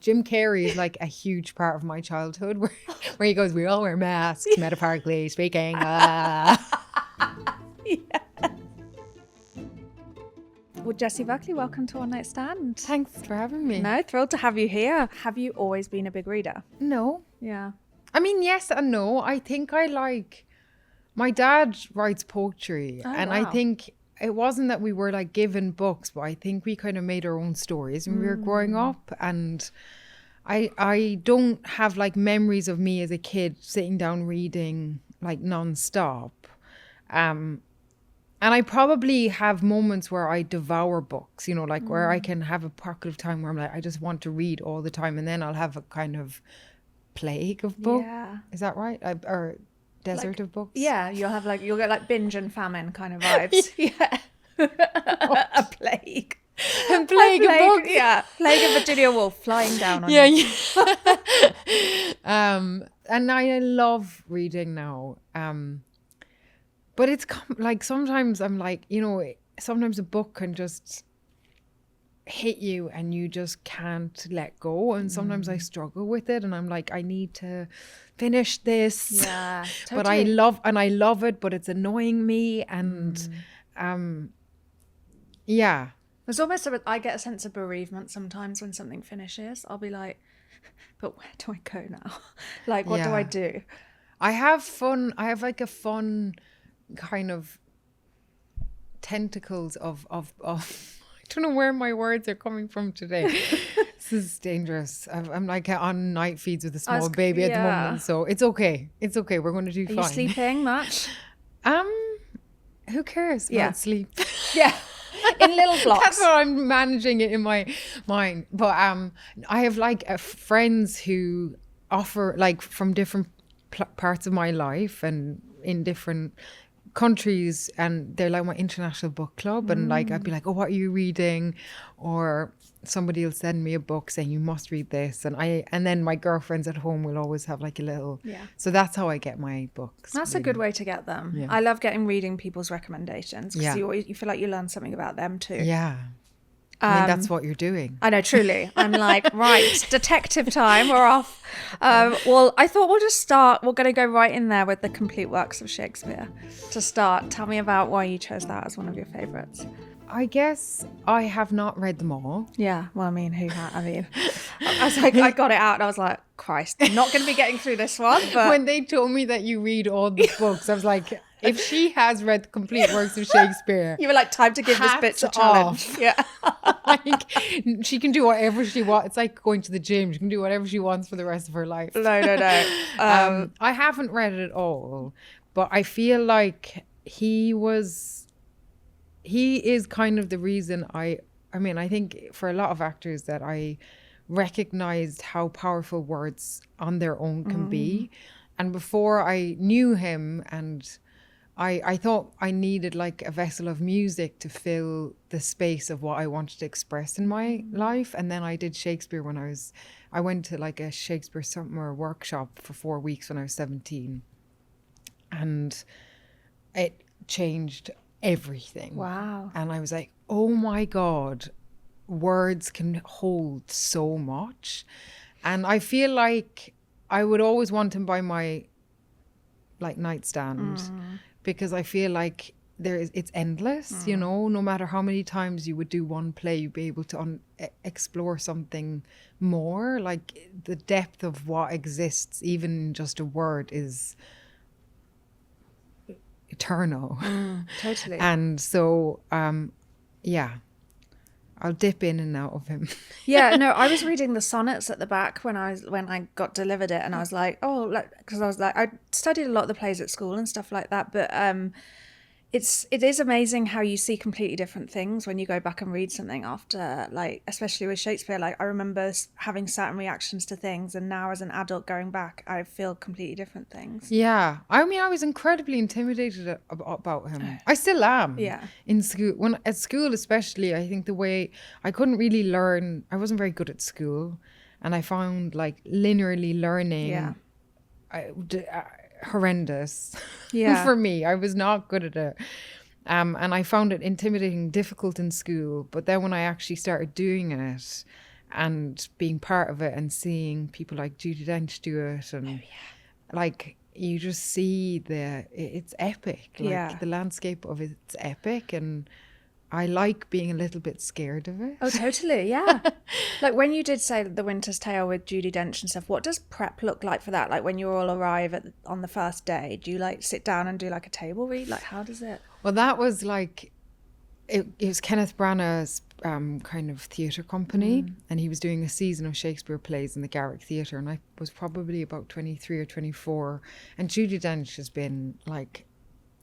Jim Carrey is like a huge part of my childhood where he goes, we all wear masks, metaphorically speaking. Yeah. Well, Jessie Buckley, welcome to One Nightstand. Thanks for having me. No, thrilled to have you here. Have you always been a big reader? No. Yeah. I mean, yes and no. I think my dad writes poetry, and wow. I think it wasn't that we were like given books, but I think we kind of made our own stories when we were growing up. And I don't have like memories of me as a kid sitting down reading like nonstop. And I probably have moments where I devour books, you know, like where I can have a pocket of time where I'm like, I just want to read all the time. And then I'll have a kind of plague of books. Yeah. Is that right? Or desert of books? Yeah, you'll get like binge and famine kind of vibes. Yeah. A plague. A plague of books. Yeah. Plague of Virginia Woolf flying down on you. Yeah. And I love reading now. But it's like sometimes I'm like, you know, sometimes a book can just hit you and you just can't let go. And sometimes I struggle with it and I'm like, I need to finish this. Yeah. Totally. But I love it, but it's annoying me. And yeah. There's almost I get a sense of bereavement sometimes when something finishes. I'll be like, but where do I go now? Like, what do I do? I have fun. I have like a fun kind of tentacles of I don't know where my words are coming from today. This is dangerous. I'm like on night feeds with a small baby at the moment, so it's okay. It's okay. We're going to do fine. Are you sleeping much? Who cares about sleep? Yeah. In little blocks. That's how I'm managing it in my mind. But I have like friends who offer like from different parts of my life and in different countries, and they're like my international book club. And like I'd be like, oh, what are you reading? Or somebody will send me a book saying you must read this, and then my girlfriends at home will always have like a little so that's how I get my books. That's really a good way to get them. Yeah. I love reading people's recommendations because you feel like you learn something about them too. I mean, that's what you're doing. I know, truly. I'm like, right, detective time, we're off. Well, I thought we'll just start. We're going to go right in there with the complete works of Shakespeare. To start, tell me about why you chose that as one of your favourites. I guess I have not read them all. Yeah, well, I mean, I was like, I got it out and I was like, Christ, I'm not going to be getting through this one. But when they told me that you read all the books, I was like, if she has read the complete works of Shakespeare, you were like, time to give this bitch a challenge. Yeah. Like, she can do whatever she wants. It's like going to the gym. She can do whatever she wants for the rest of her life. No. I haven't read it all, but I feel like he is kind of the reason I mean, I think for a lot of actors that I recognized how powerful words on their own can be. And before I knew him, and I thought I needed like a vessel of music to fill the space of what I wanted to express in my life. And then I did Shakespeare when I went to like a Shakespeare summer workshop for 4 weeks when I was 17. And it changed everything. Wow. And I was like, oh my God, words can hold so much. And I feel like I would always want him by my like nightstand because I feel like it's endless, you know, no matter how many times you would do one play, you'd be able to explore something more. Like the depth of what exists, even in just a word, is eternal. Totally. And so, I'll dip in and out of him. Yeah, no, I was reading the sonnets at the back when I got delivered it, and I was like, because I was like, I studied a lot of the plays at school and stuff like that, but it is amazing how you see completely different things when you go back and read something after, like, especially with Shakespeare. Like, I remember having certain reactions to things, and now as an adult going back, I feel completely different things. Yeah. I mean, I was incredibly intimidated about him. I still am. Yeah. In school. At school especially, I think the way I couldn't really learn, I wasn't very good at school. And I found, like, linearly learning horrendous for me. I was not good at it. And I found it intimidating, difficult in school. But then when I actually started doing it, and being part of it and seeing people like Judi Dench do it, and like you just see it's epic. Like the landscape of it's epic, and I like being a little bit scared of it. Oh, totally, yeah. Like when you did say The Winter's Tale with Judi Dench and stuff, what does prep look like for that? Like when you all arrive on the first day, do you like sit down and do like a table read? Like how does it? Well, that was like, it was Kenneth Branagh's kind of theatre company, and he was doing a season of Shakespeare plays in the Garrick Theatre, and I was probably about 23 or 24, and Judi Dench has been like,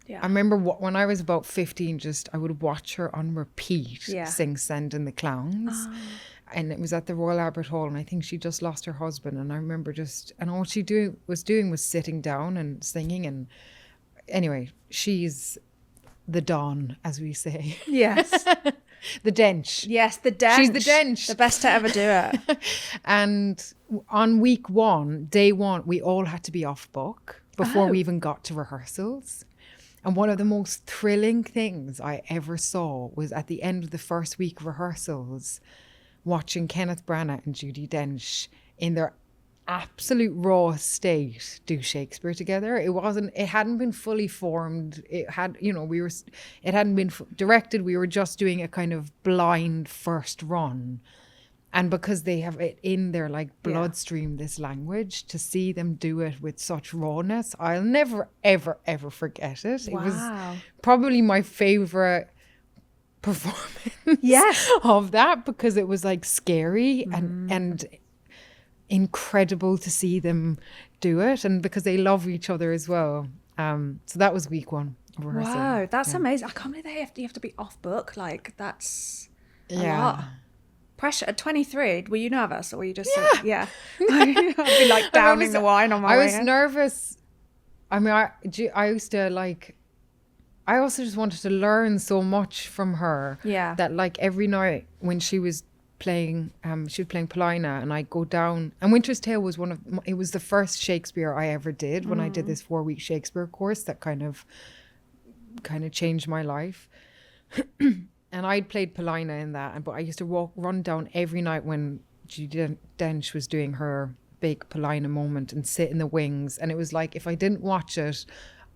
I remember when I was about 15, I would watch her on repeat sing Send in the Clowns. And it was at the Royal Albert Hall, and I think she just lost her husband. And I remember and all she was doing was sitting down and singing. And anyway, she's the Don, as we say. Yes. The Dench. Yes, the Dench. She's the Dench. The best to ever do it. And on week one, day one, we all had to be off book before we even got to rehearsals. And one of the most thrilling things I ever saw was at the end of the first week of rehearsals, watching Kenneth Branagh and Judi Dench in their absolute raw state do Shakespeare together. It hadn't been fully formed. It had, it hadn't been directed. We were just doing a kind of blind first run. And because they have it in their like bloodstream, this language, to see them do it with such rawness, I'll never, ever, ever forget it. Wow. It was probably my favorite performance of that, because it was like scary and incredible to see them do it, and because they love each other as well. So that was week one of rehearsal. Wow, that's amazing. I can't believe you have to be off book. Like that's a lot. Pressure at 23. Were you nervous, or were you just I'd be like downing the wine on my way. I was nervous. I mean, I used to like, I also just wanted to learn so much from her. Yeah. That like every night when she was playing Paulina, and I'd go down, and Winter's Tale was it was the first Shakespeare I ever did when I did this 4-week Shakespeare course that kind of changed my life. And I'd played Paulina in that, but I used to run down every night when Judi Dench was doing her big Paulina moment and sit in the wings. And it was like, if I didn't watch it,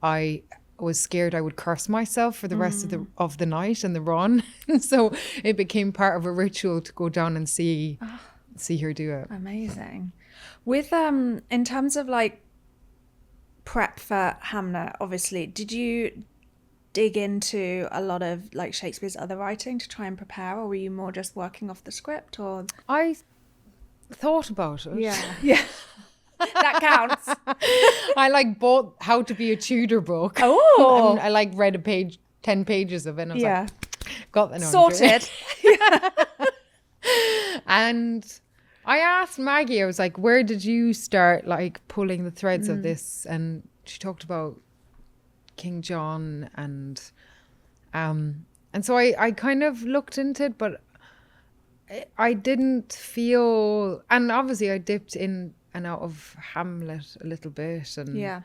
I was scared I would curse myself for the rest of the night and the run. So it became part of a ritual to go down and see her do it. Amazing. With in terms of like prep for Hamnet, obviously, did you dig into a lot of like Shakespeare's other writing to try and prepare, or were you more just working off the script? Or I thought about it. Yeah. That counts. I like bought How to Be a Tudor book. Oh. I like read 10 pages of it, and I was like, got the number. Sorted. And I asked Maggie, I was like, where did you start like pulling the threads of this? And she talked about King John, and so I kind of looked into it, but I didn't feel, and obviously I dipped in and out of Hamlet a little bit, and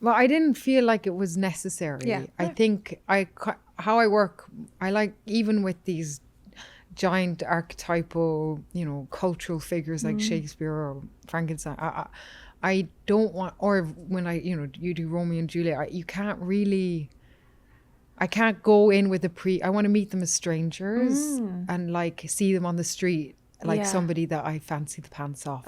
well, I didn't feel like it was necessary. I think how I work, I like, even with these giant archetypal, cultural figures like Shakespeare or Frankenstein, I don't want, or when you do Romeo and Juliet, I can't go in with I want to meet them as strangers and like see them on the street, like somebody that I fancy the pants off.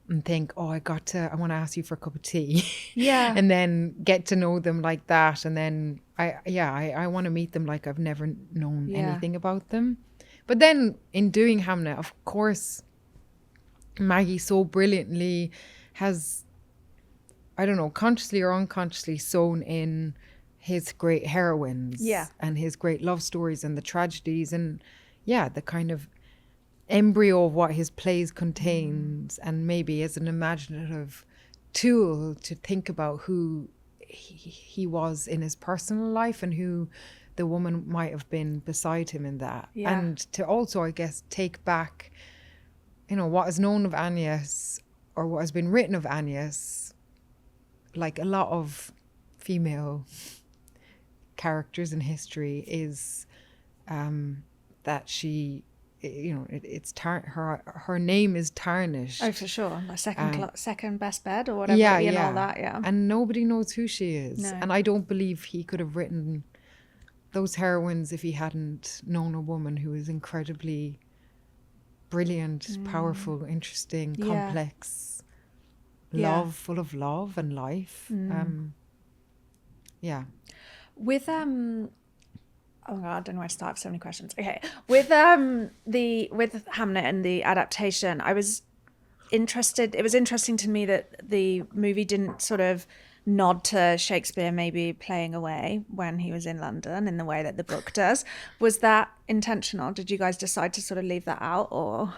And think, I want to ask you for a cup of tea. Yeah. And then get to know them like that. And then I want to meet them like I've never known anything about them. But then in doing Hamnet, of course, Maggie so brilliantly has, I don't know, consciously or unconsciously sewn in his great heroines and his great love stories and the tragedies and the kind of embryo of what his plays contains, and maybe as an imaginative tool to think about who he was in his personal life and who the woman might have been beside him in that. And to also, I guess, take back, what is known of Agnes, or what has been written of Agnes, like a lot of female characters in history, is that she her name is tarnished. Oh, for sure. Like second best bed or whatever. Yeah, and yeah. all that, yeah. And nobody knows who she is. No. And I don't believe he could have written those heroines if he hadn't known a woman who is incredibly brilliant, powerful, interesting, complex, full of love and life. Yeah. With oh God, I don't know where to start. I have so many questions. Okay, with Hamnet and the adaptation, I was interested. It was interesting to me that the movie didn't sort of nod to Shakespeare maybe playing away when he was in London in the way that the book does. Was that intentional? Did you guys decide to sort of leave that out, or?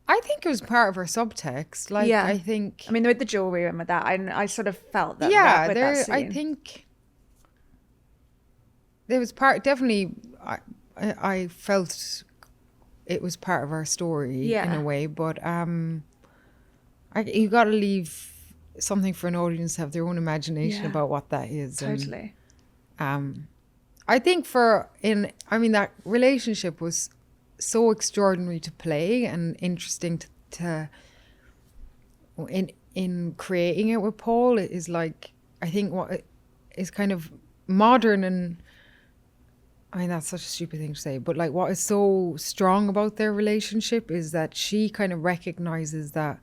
I think it was part of her subtext. Like, yeah. I think. I mean, with the jewelry and with that, I sort of felt that. Yeah, with there. That scene. I think there was part. Definitely, I felt it was part of our story in a way, but you got to leave something for an audience to have their own imagination about what that is. Totally. And, I think that relationship was so extraordinary to play and interesting to in creating it with Paul. It is like, I think what is kind of modern, and I mean that's such a stupid thing to say, but like what is so strong about their relationship is that she kind of recognizes that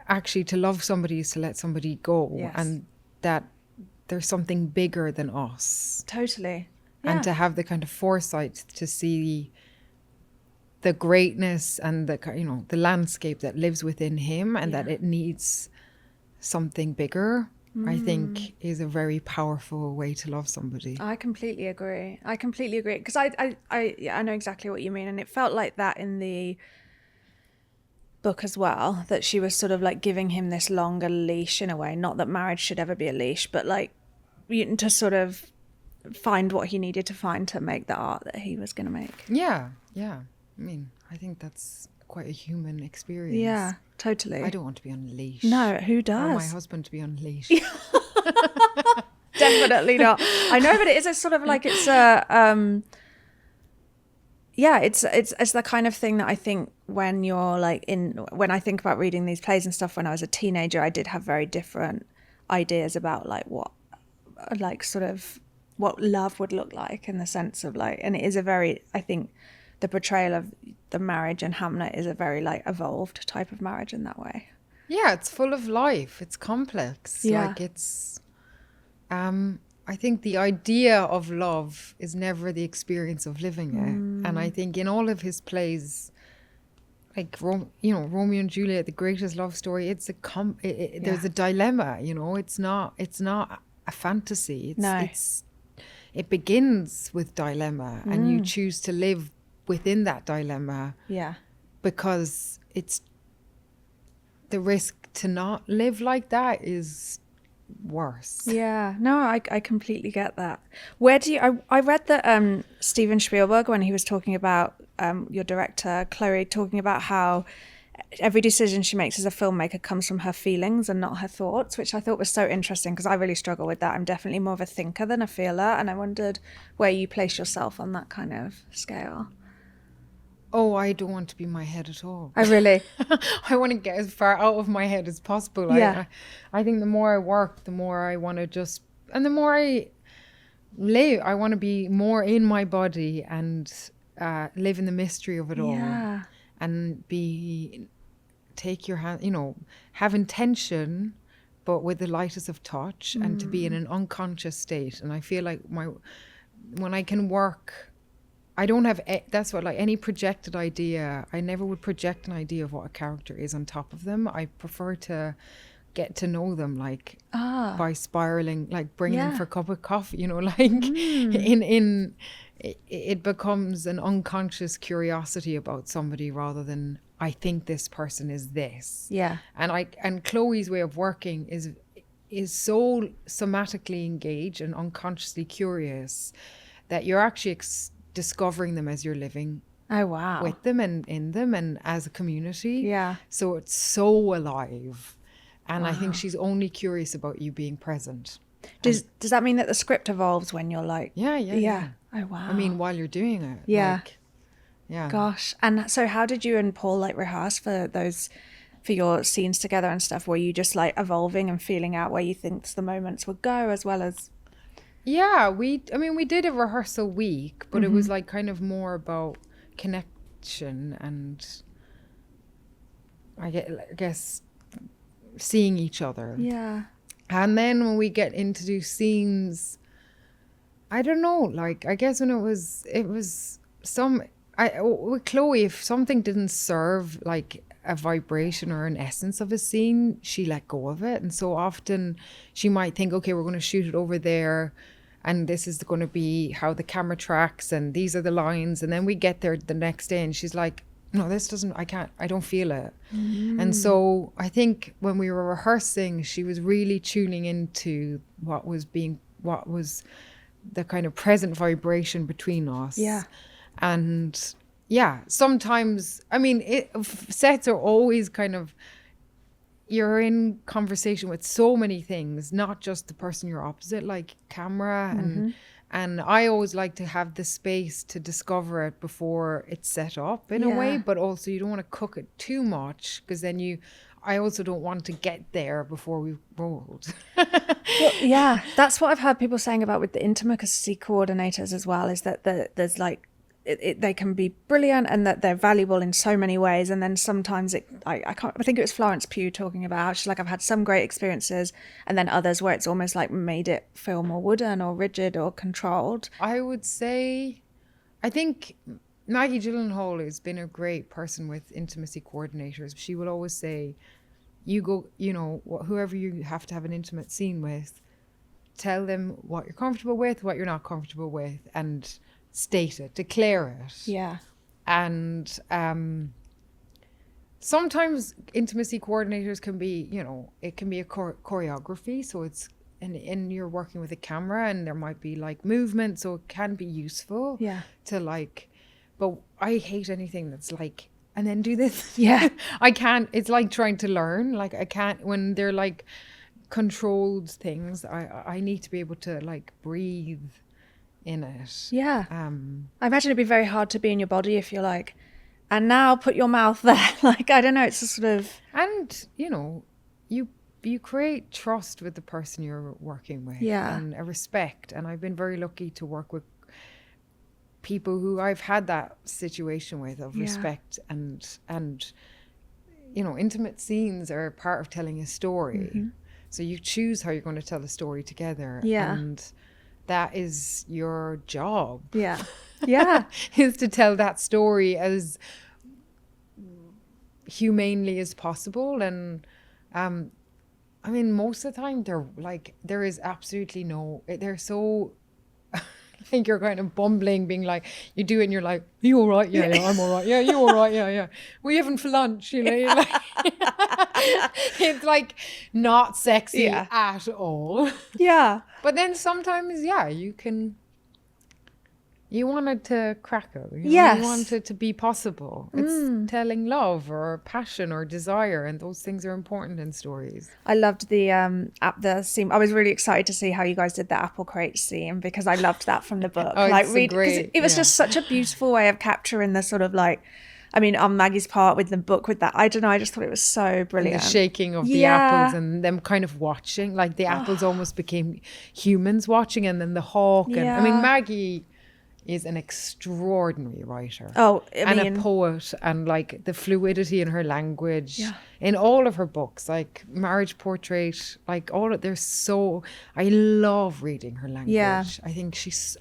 actually to love somebody is to let somebody go, and that there's something bigger than us. Totally. And to have the kind of foresight to see the greatness and the landscape that lives within him, and that it needs something bigger, I think is a very powerful way to love somebody. I completely agree. Because I know exactly what you mean. And it felt like that in the book as well, that she was sort of like giving him this longer leash in a way. Not that marriage should ever be a leash, but like to sort of find what he needed to find to make the art that he was going to make. Yeah. I mean, I think that's quite a human experience. Yeah, totally. I don't want to be on a leash. No, who does? Or my husband to be on a leash. Definitely not. I know, but it is a sort of like it's a it's the kind of thing that I think when you're like when I think about reading these plays and stuff when I was a teenager, I did have very different ideas about like what love would look like, in the sense of like, and it is a very, I think the portrayal of the marriage in Hamnet is a very like evolved type of marriage in that way. Yeah, it's full of life. It's complex. Yeah. Like it's, I think the idea of love is never the experience of living it. And I think in all of his plays, like Romeo and Juliet, the greatest love story, it's there's a dilemma. It's not a fantasy. It begins with dilemma, and you choose to live within that dilemma. Yeah. Because it's the risk to not live like that is worse. Yeah. No, I completely get that. I read that Steven Spielberg, when he was talking about your director, Chloé, talking about how every decision she makes as a filmmaker comes from her feelings and not her thoughts, which I thought was so interesting, because I really struggle with that. I'm definitely more of a thinker than a feeler, and I wondered where you place yourself on that kind of scale. Oh, I don't want to be in my head at all. I really? I want to get as far out of my head as possible. Yeah. I think the more I work, the more I want to and the more I live, I want to be more in my body and live in the mystery of it all. Yeah. And take your hand, have intention, but with the lightest of touch, and to be in an unconscious state. And I feel like when I can work, I don't have, that's what, like any projected idea, I never would project an idea of what a character is on top of them. I prefer to get to know them, like by spiraling, like bringing them for a cup of coffee, it becomes an unconscious curiosity about somebody rather than I think this person is this. Yeah. And Chloe's way of working is so somatically engaged and unconsciously curious that you're actually discovering them as you're living with them and in them and as a community. Yeah. So it's so alive. And I think she's only curious about you being present. Does that mean that the script evolves when you're like... Yeah. Oh, wow. I mean, while you're doing it. Yeah. Yeah. Gosh. And so how did you and Paul like rehearse for your scenes together and stuff? Were you just like evolving and feeling out where you think the moments would go, as well as... Yeah, we did a rehearsal week, but it was like kind of more about connection and I guess seeing each other. Yeah. And then when we get into do scenes, I don't know, like, I guess when it was with Chloé, if something didn't serve like a vibration or an essence of a scene, she let go of it. And so often she might think, okay, we're going to shoot it over there, and this is going to be how the camera tracks, and these are the lines. And then we get there the next day and she's like, no, this doesn't, I don't feel it. And so I think when we were rehearsing, she was really tuning into what was the kind of present vibration between us. Yeah. And yeah, sometimes, I mean, sets are always kind of, you're in conversation with so many things, not just the person you're opposite, like camera. And I always like to have the space to discover it before it's set up in a way, but also you don't want to cook it too much, because then I also don't want to get there before we've rolled. Well, yeah, that's what I've heard people saying about with the intimacy coordinators as well, is that there's like, they can be brilliant and that they're valuable in so many ways. And then sometimes I think it was Florence Pugh talking about, she's like, I've had some great experiences and then others where it's almost like made it feel more wooden or rigid or controlled. I would say, I think Maggie Gyllenhaal has been a great person with intimacy coordinators. She will always say, you go, whoever you have to have an intimate scene with, tell them what you're comfortable with, what you're not comfortable with, and state it, declare it. Yeah. And sometimes intimacy coordinators can be, it can be a choreography. So it's, and you're working with a camera and there might be like movement. So it can be useful to like, but I hate anything that's like, and then do this. Yeah. I can't, it's like trying to learn. Like I can't, when they're like controlled things, I need to be able to like breathe in it. Yeah. I imagine it'd be very hard to be in your body if you're like, and now put your mouth there. Like, I don't know, it's a sort of... And, you create trust with the person you're working with. Yeah. And a respect. And I've been very lucky to work with people who I've had that situation with, of respect and intimate scenes are part of telling a story. So you choose how you're going to tell the story together. Yeah. And that is your job. Yeah. Yeah. Is to tell that story as humanely as possible. And I mean, most of the time there is absolutely they're so I think you're kind of bumbling, being like, you do it and you're like, are you all right? Yeah, I'm all right. Yeah, you all right? Yeah. What are you having for lunch? You're like, it's like not sexy at all. Yeah. But then sometimes, you want it to crackle. You want it to be possible. It's telling love or passion or desire, and those things are important in stories. I loved the scene. I was really excited to see how you guys did the apple crate scene, because I loved that from the book. It was just such a beautiful way of capturing the sort of like, I mean, on Maggie's part with the book, with that, I don't know, I just thought it was so brilliant. And the shaking of the apples and them kind of watching, like the apples almost became humans watching, and then the hawk. And I mean, Maggie is an extraordinary writer. And a poet, and like the fluidity in her language in all of her books, like Marriage Portrait, like I love reading her language. I think she's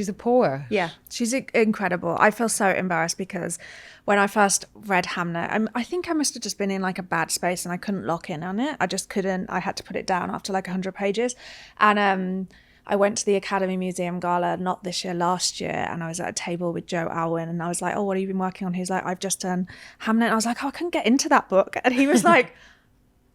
a poet. Yeah, she's incredible. I feel so embarrassed because when I first read Hamnet, I think I must have just been in like a bad space and I couldn't lock in on it. I just couldn't. I had to put it down after like 100 pages. And I went to the Academy Museum Gala, not this year, last year, and I was at a table with Joe Alwyn, and I was like, oh, what have you been working on? He's like, I've just done Hamnet. And I was like, oh, I couldn't get into that book. And he was like,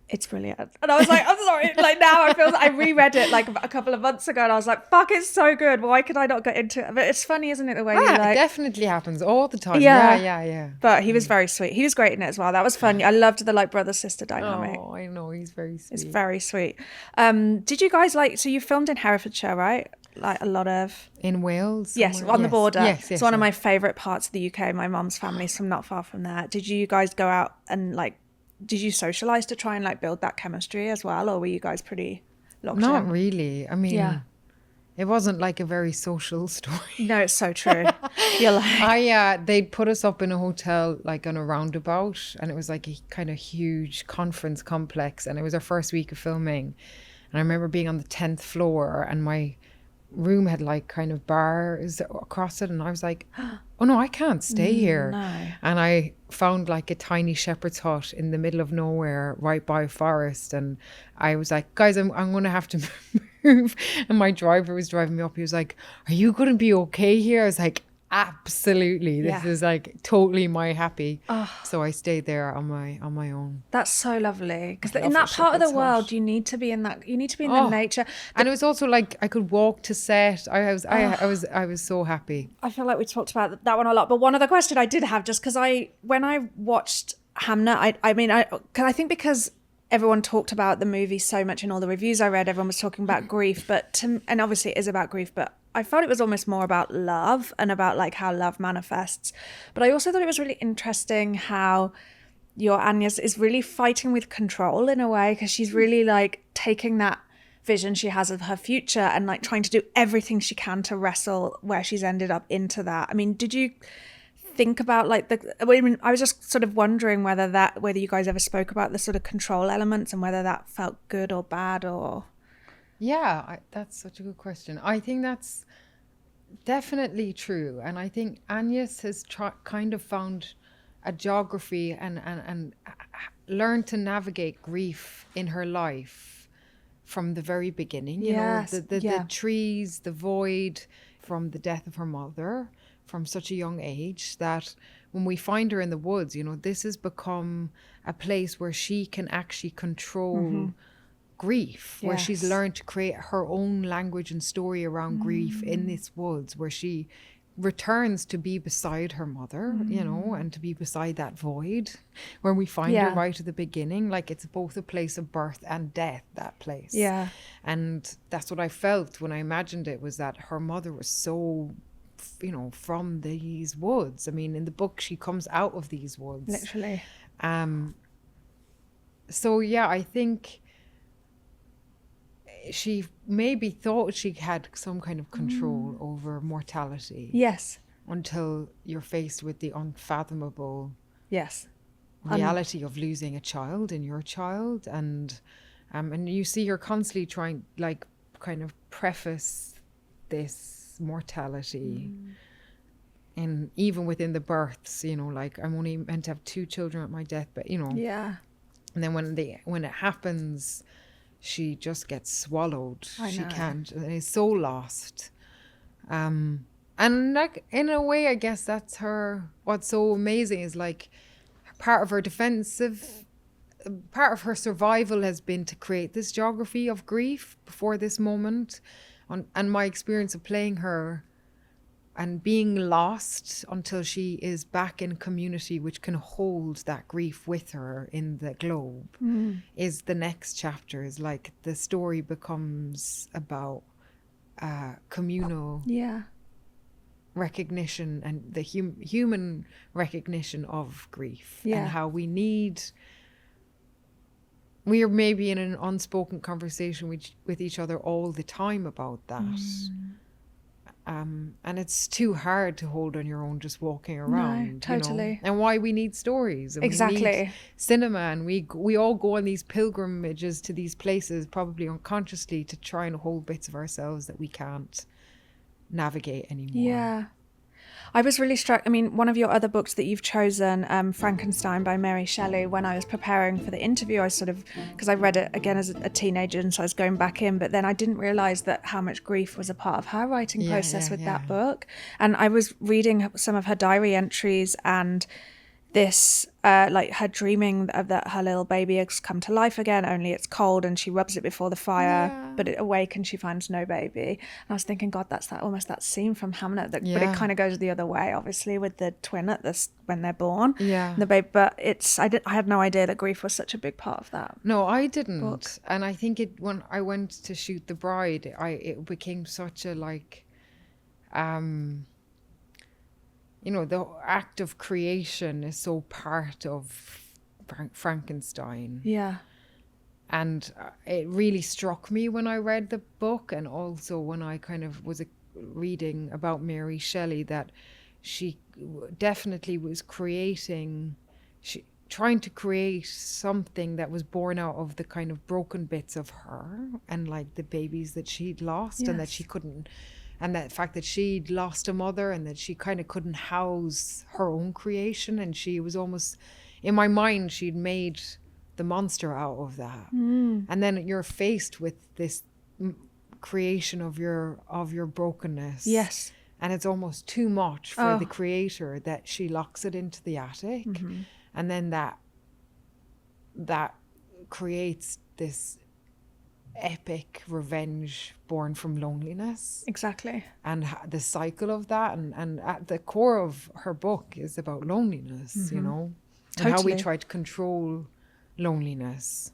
it's brilliant. And I was like, I'm sorry. Like now I reread it like a couple of months ago and I was like, fuck, it's so good. Why could I not get into it? But it's funny, isn't it? The way you like... It definitely happens all the time. Yeah. But he was very sweet. He was great in it as well. That was fun. I loved the like brother-sister dynamic. Oh, I know. He's very sweet. It's very sweet. Did you guys so you filmed in Herefordshire, right? like a lot of... In Wales? Yes, somewhere? on the border. Yes, It's one of my favourite parts of the UK. My mum's family's from not far from there. Did you guys go out and like, did you socialise to try and like build that chemistry as well, or were you guys pretty locked in? Not really. I mean, it wasn't like a very social story. No, it's so true. You're like... they'd put us up in a hotel, like on a roundabout, and it was like a kind of huge conference complex, and it was our first week of filming. And I remember being on the 10th floor, and my room had like kind of bars across it, and I was like, oh no, I can't stay here. No. And I found like a tiny shepherd's hut in the middle of nowhere right by a forest, and I was like, guys, I'm gonna have to move. And my driver was driving me up. He was like, are you gonna be okay here? I was like, absolutely, this is like totally my happy. So I stayed there on my own. That's so lovely, because in that part of the world you need to be in that, you need to be in the nature. And it was also like I could walk to set. I was so happy. I feel like we talked about that one a lot, but one other question I did have, just because when I watched Hamnet, I think because everyone talked about the movie so much in all the reviews I read, everyone was talking about grief, and obviously it is about grief, but I felt it was almost more about love and about like how love manifests. But I also thought it was really interesting how your Agnes is really fighting with control in a way, because she's really like taking that vision she has of her future and like trying to do everything she can to wrestle where she's ended up into that. I mean, did you think about like I was just sort of wondering whether you guys ever spoke about the sort of control elements and whether that felt good or bad, or... Yeah, that's such a good question. I think that's definitely true. And I think Agnes has kind of found a geography and learned to navigate grief in her life from the very beginning. You know, the trees, the void, from the death of her mother from such a young age, that when we find her in the woods, you know, this has become a place where she can actually control grief, where she's learned to create her own language and story around grief in this woods, where she returns to be beside her mother, you know, and to be beside that void where we find her right at the beginning. Like, it's both a place of birth and death, that place. Yeah. And that's what I felt when I imagined it, was that her mother was so, you know, from these woods. I mean, in the book, she comes out of these woods. Literally. So, yeah, I think she maybe thought she had some kind of control over mortality. Yes. Until you're faced with the unfathomable reality of losing a child and your child. And you see her constantly trying, like, kind of preface this mortality. And even within the births, you know, like, I'm only meant to have 2 children at my death, but, you know. Yeah. And then when it happens, she just gets swallowed. She can't, and is so lost. And like, in a way, I guess that's her, what's so amazing is, like, part of her part of her survival has been to create this geography of grief before this moment. And my experience of playing her and being lost until she is back in community, which can hold that grief with her in the globe, is the next chapter. Is like, the story becomes about communal recognition and the human recognition of grief, and how we are maybe in an unspoken conversation with each other all the time about that. And it's too hard to hold on your own just walking around. No, totally. You know? And why we need stories. And exactly. We need cinema, and we all go on these pilgrimages to these places, probably unconsciously, to try and hold bits of ourselves that we can't navigate anymore. Yeah. I was really struck. I mean, one of your other books that you've chosen, Frankenstein by Mary Shelley, when I was preparing for the interview, I sort of, because I read it again as a teenager, and so I was going back in, but then I didn't realise that how much grief was a part of her writing process with that book. And I was reading some of her diary entries, and this like her dreaming of that her little baby has come to life again, only it's cold, and she rubs it before the fire, but it awakens, she finds no baby. And I was thinking, God, that's almost that scene from Hamnet, but it kind of goes the other way, obviously, with the twin at this when they're born. The baby, but I had no idea that grief was such a big part of that. No, I didn't book. And I think when I went to shoot The Bride, it became such a like you know, the act of creation is so part of Frankenstein. And it really struck me when I read the book, and also when I kind of was reading about Mary Shelley, that she definitely was trying to create something that was born out of the kind of broken bits of her and like the babies that she'd lost and that she couldn't, and that fact that she'd lost a mother and that she kind of couldn't house her own creation, and she was almost, in my mind, she'd made the monster out of that. And then you're faced with this creation of your brokenness. And it's almost too much for the creator, that she locks it into the attic. And then that creates this epic revenge born from loneliness. And the cycle of that, and at the core of her book is about loneliness, you know, and how we try to control loneliness.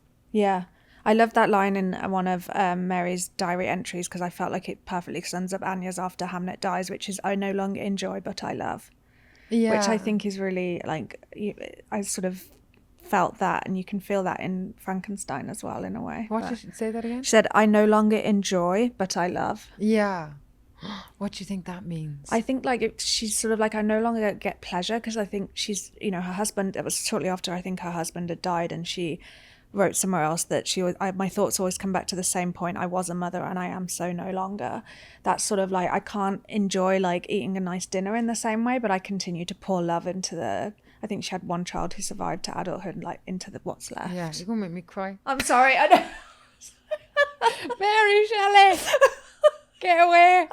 I love that line in one of Mary's diary entries, because I felt like it perfectly sums up Anya's after Hamnet dies, which is, I no longer enjoy but I love. Which I think is really like, I sort of felt that, and you can feel that in Frankenstein as well, in a way. What did she say that again? She said, I no longer enjoy but I love. What do you think that means? I think like she's sort of like, I no longer get pleasure, because I think she's, you know, her husband, it was shortly after I think her husband had died, and she wrote somewhere else that my thoughts always come back to the same point. I was a mother and I am so no longer. That's sort of like, I can't enjoy like eating a nice dinner in the same way, but I continue to pour love into I think she had one child who survived to adulthood, like into what's left. Yeah, you're going to make me cry. I'm sorry. I know. Mary Shelley, get away.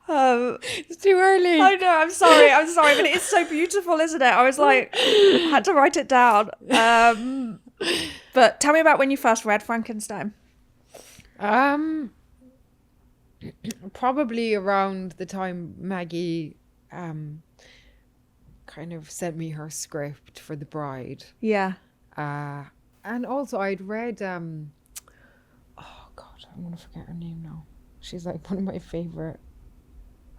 It's too early. I know, I'm sorry, but it's so beautiful, isn't it? I was like, had to write it down. But tell me about when you first read Frankenstein. Probably around the time Maggie kind of sent me her script for The Bride. And also I'd read oh God, I'm gonna forget her name now. She's like one of my favorite.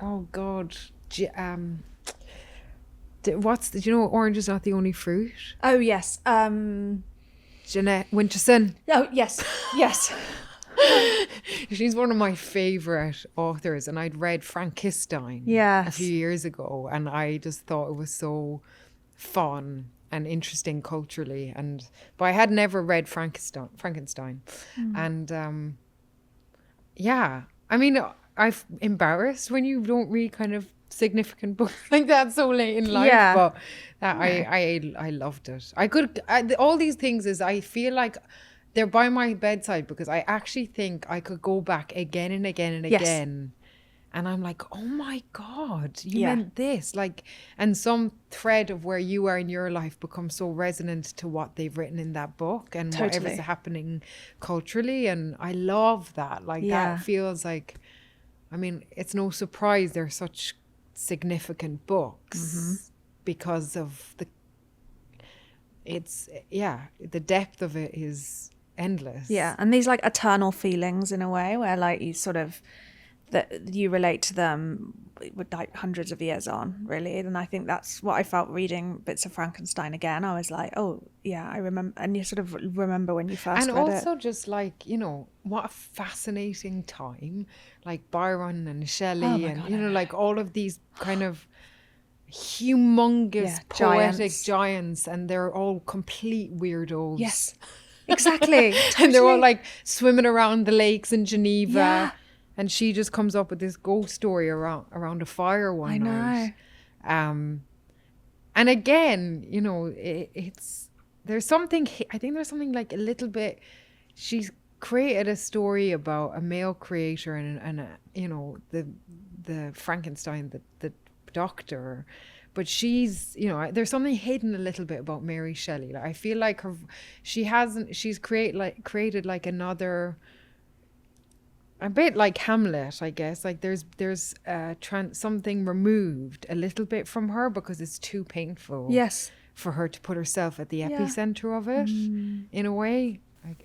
Oh God, do you know Orange is Not the Only Fruit? Oh yes. Jeanette Winterson. Oh yes. She's one of my favorite authors, and I'd read Frankenstein a few years ago, and I just thought it was so fun and interesting culturally, but I had never read Frankenstein. And I mean, I'm embarrassed when you don't read kind of significant books like that so late in life, but I loved it. All these things is, I feel like they're by my bedside, because I actually think I could go back again and again and again, and I'm like, oh my God, you meant this, like, and some thread of where you are in your life becomes so resonant to what they've written in that book and whatever's happening culturally, and I love that. Like that feels like, I mean, it's no surprise they're such significant books because of the depth of it is endless. And these like eternal feelings in a way, where like you sort of, that you relate to them with like hundreds of years on, really. And I think that's what I felt reading bits of Frankenstein again. I was like, oh yeah, I remember. And you sort of remember when you first read it. And also just like, you know, what a fascinating time, like Byron and Shelley and, you know, like all of these kind of humongous poetic giants, and they're all complete weirdos. Yes, exactly. And they're all like swimming around the lakes in Geneva, and she just comes up with this ghost story around a fire one night. And again, you know, there's something like a little bit, she's created a story about a male creator and you know, the Frankenstein, the doctor, but she's, you know, there's something hidden a little bit about Mary Shelley. Like, I feel like she's created like another, a bit like Hamlet, I guess. Like there's something removed a little bit from her because it's too painful. Yes. For her to put herself at the epicenter of it, in a way.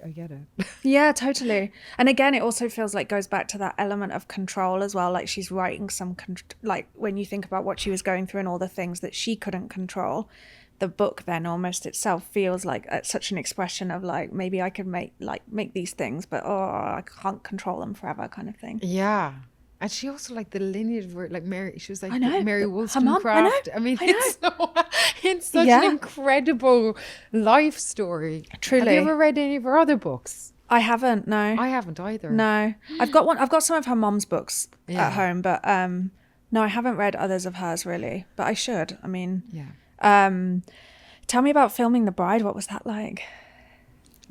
I get it. Yeah, totally. And again, it also feels like goes back to that element of control as well. Like she's writing like when you think about what she was going through and all the things that she couldn't control, the book then almost itself feels like such an expression of like, maybe I could make these things, but I can't control them forever kind of thing. Yeah. And she also like the lineage of her, like Mary, she was like Mary Her Wollstonecraft. I mean, it's such an incredible life story. Truly. Have you ever read any of her other books? I haven't, no. I haven't either. No. I've got some of her mom's books at home, but no, I haven't read others of hers really, but I should. I mean, tell me about filming The Bride. What was that like?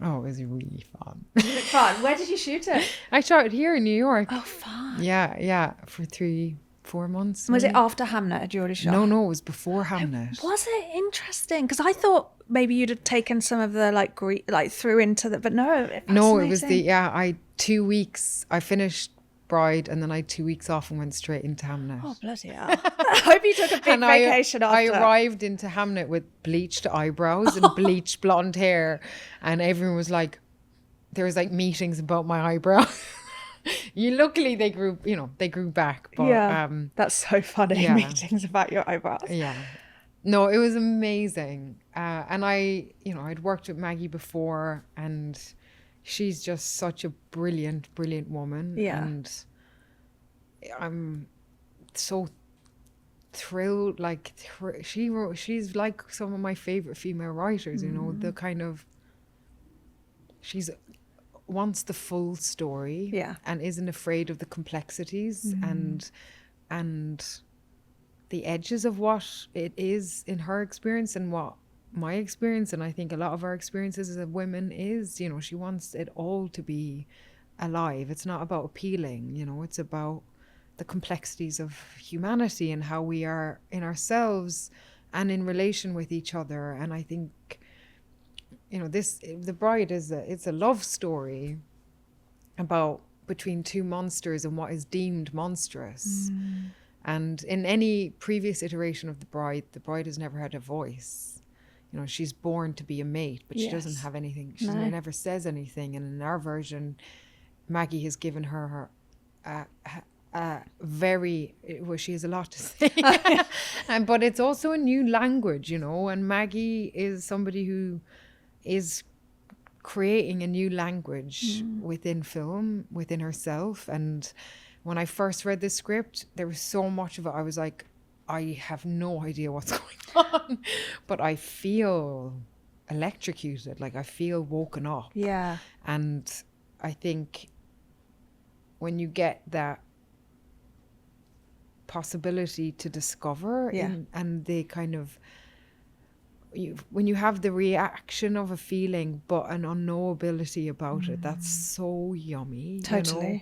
Oh, it was really fun. Fun. Where did you shoot it? I shot it here in New York. Oh, fun. Yeah, for 3-4 months. Was it after Hamnet? Had you already shot? No, it was before Hamnet. Was it interesting? Because I thought maybe you'd have taken some of the through into the, but no. No, it was 2 weeks. I finished Bride and then I had 2 weeks off and went straight into Hamnet. Oh, bloody hell. I hope you took a big vacation after. I arrived into Hamnet with bleached eyebrows and bleached blonde hair, and everyone was like, there was like meetings about my eyebrows. Luckily they grew back. But, that's so funny. Meetings about your eyebrows. Yeah. No, it was amazing. And I'd worked with Maggie before, and she's just such a brilliant, brilliant woman. Yeah. And I'm so thrilled. Like, she's like some of my favorite female writers, you know, the kind of, she's wants the full story and isn't afraid of the complexities and the edges of what it is in her experience and what my experience, and I think a lot of our experiences as women is, you know, she wants it all to be alive. It's not about appealing, you know, it's about the complexities of humanity and how we are in ourselves and in relation with each other. And I think, you know, The Bride it's a love story about between two monsters and what is deemed monstrous. And in any previous iteration of The Bride has never had a voice. You know, she's born to be a mate, but she doesn't have anything. She never says anything. And in our version, Maggie has given her she has a lot to say. But it's also a new language, you know, and Maggie is somebody who is creating a new language within film, within herself. And when I first read this script, there was so much of it. I was like, I have no idea what's going on, but I feel electrocuted. Like I feel woken up. Yeah. And I think when you get that possibility to discover and the kind of, when you have the reaction of a feeling but an unknowability about it, that's so yummy. Totally. You know?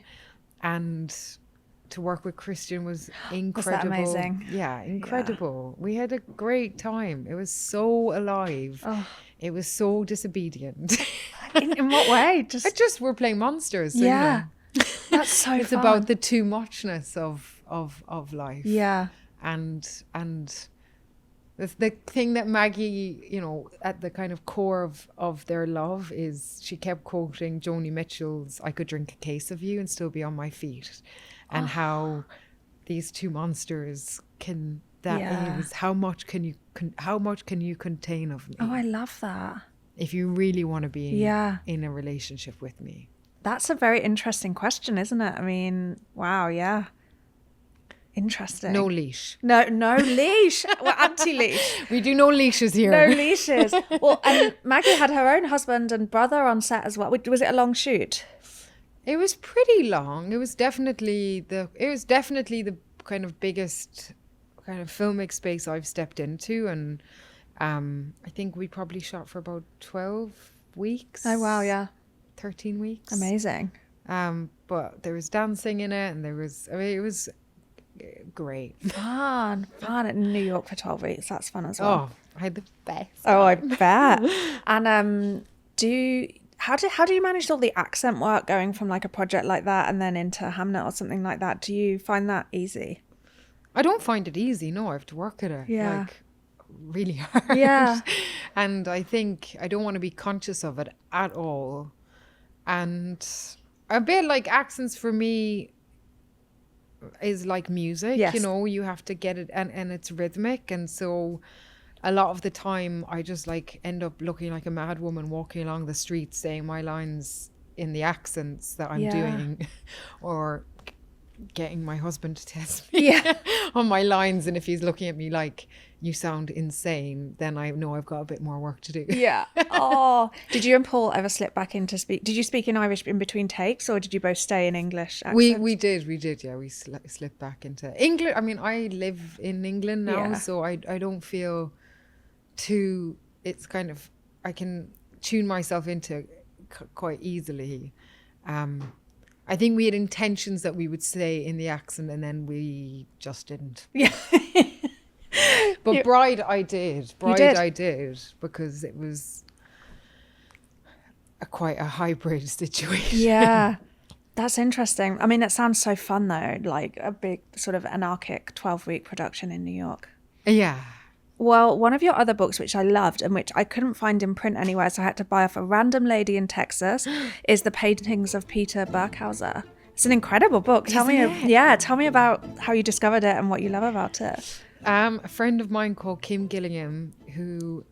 And to work with Christian was incredible. Was that amazing? Yeah, incredible. We had a great time. It was so alive. It was so disobedient. In what way? Just we're playing monsters. So, yeah. You know. That's so it's fun. about the too muchness of life. Yeah. And the thing that Maggie, you know, at the kind of core of their love is she kept quoting Joni Mitchell's "I could drink a case of you and still be on my feet," and how these two monsters can, that is, how much can you contain of me? Oh, I love that. If you really want to be in a relationship with me. That's a very interesting question, isn't it? I mean, wow, yeah. Interesting. No leash. No leash. We're anti-leash. We do no leashes here. No leashes. Well, and Maggie had her own husband and brother on set as well. Was it a long shoot? It was pretty long. It was definitely the kind of biggest kind of filmic space I've stepped into, and I think we probably shot for about 12 weeks. Oh wow, yeah. 13 weeks. Amazing. But there was dancing in it, and there was, I mean, it was great. Fun in New York for 12 weeks. That's fun as well. Oh, I had the best. Oh, I bet. And how do you manage all the accent work going from like a project like that and then into Hamnet or something like that? Do you find that easy? I don't find it easy. No, I have to work at it. Yeah. Like really hard. Yeah. And I think I don't want to be conscious of it at all. And a bit like accents for me is like music, Yes. you know, you have to get it and it's rhythmic. And so a lot of the time I just like end up looking like a mad woman walking along the street saying my lines in the accents that I'm doing or getting my husband to test me on my lines, and if he's looking at me like you sound insane, then I know I've got a bit more work to do. Yeah. Oh, did you and Paul ever slip back into did you speak in Irish in between takes, or did you both stay in English accents? We did, yeah. We slipped back into England. I mean, I live in England now, so I don't feel too, it's kind of, I can tune myself into quite easily. I think we had intentions that we would stay in the accent, and then we just didn't. Yeah. But Bride I did. I did, because it was quite a hybrid situation. Yeah. That's interesting. I mean, it sounds so fun though, like a big sort of anarchic 12-week production in New York. Yeah. Well, one of your other books, which I loved and which I couldn't find in print anywhere, so I had to buy off a random lady in Texas, is The Paintings of Peter Birkhäuser. It's an incredible book. Tell me about how you discovered it and what you love about it. A friend of mine called Kim Gillingham, who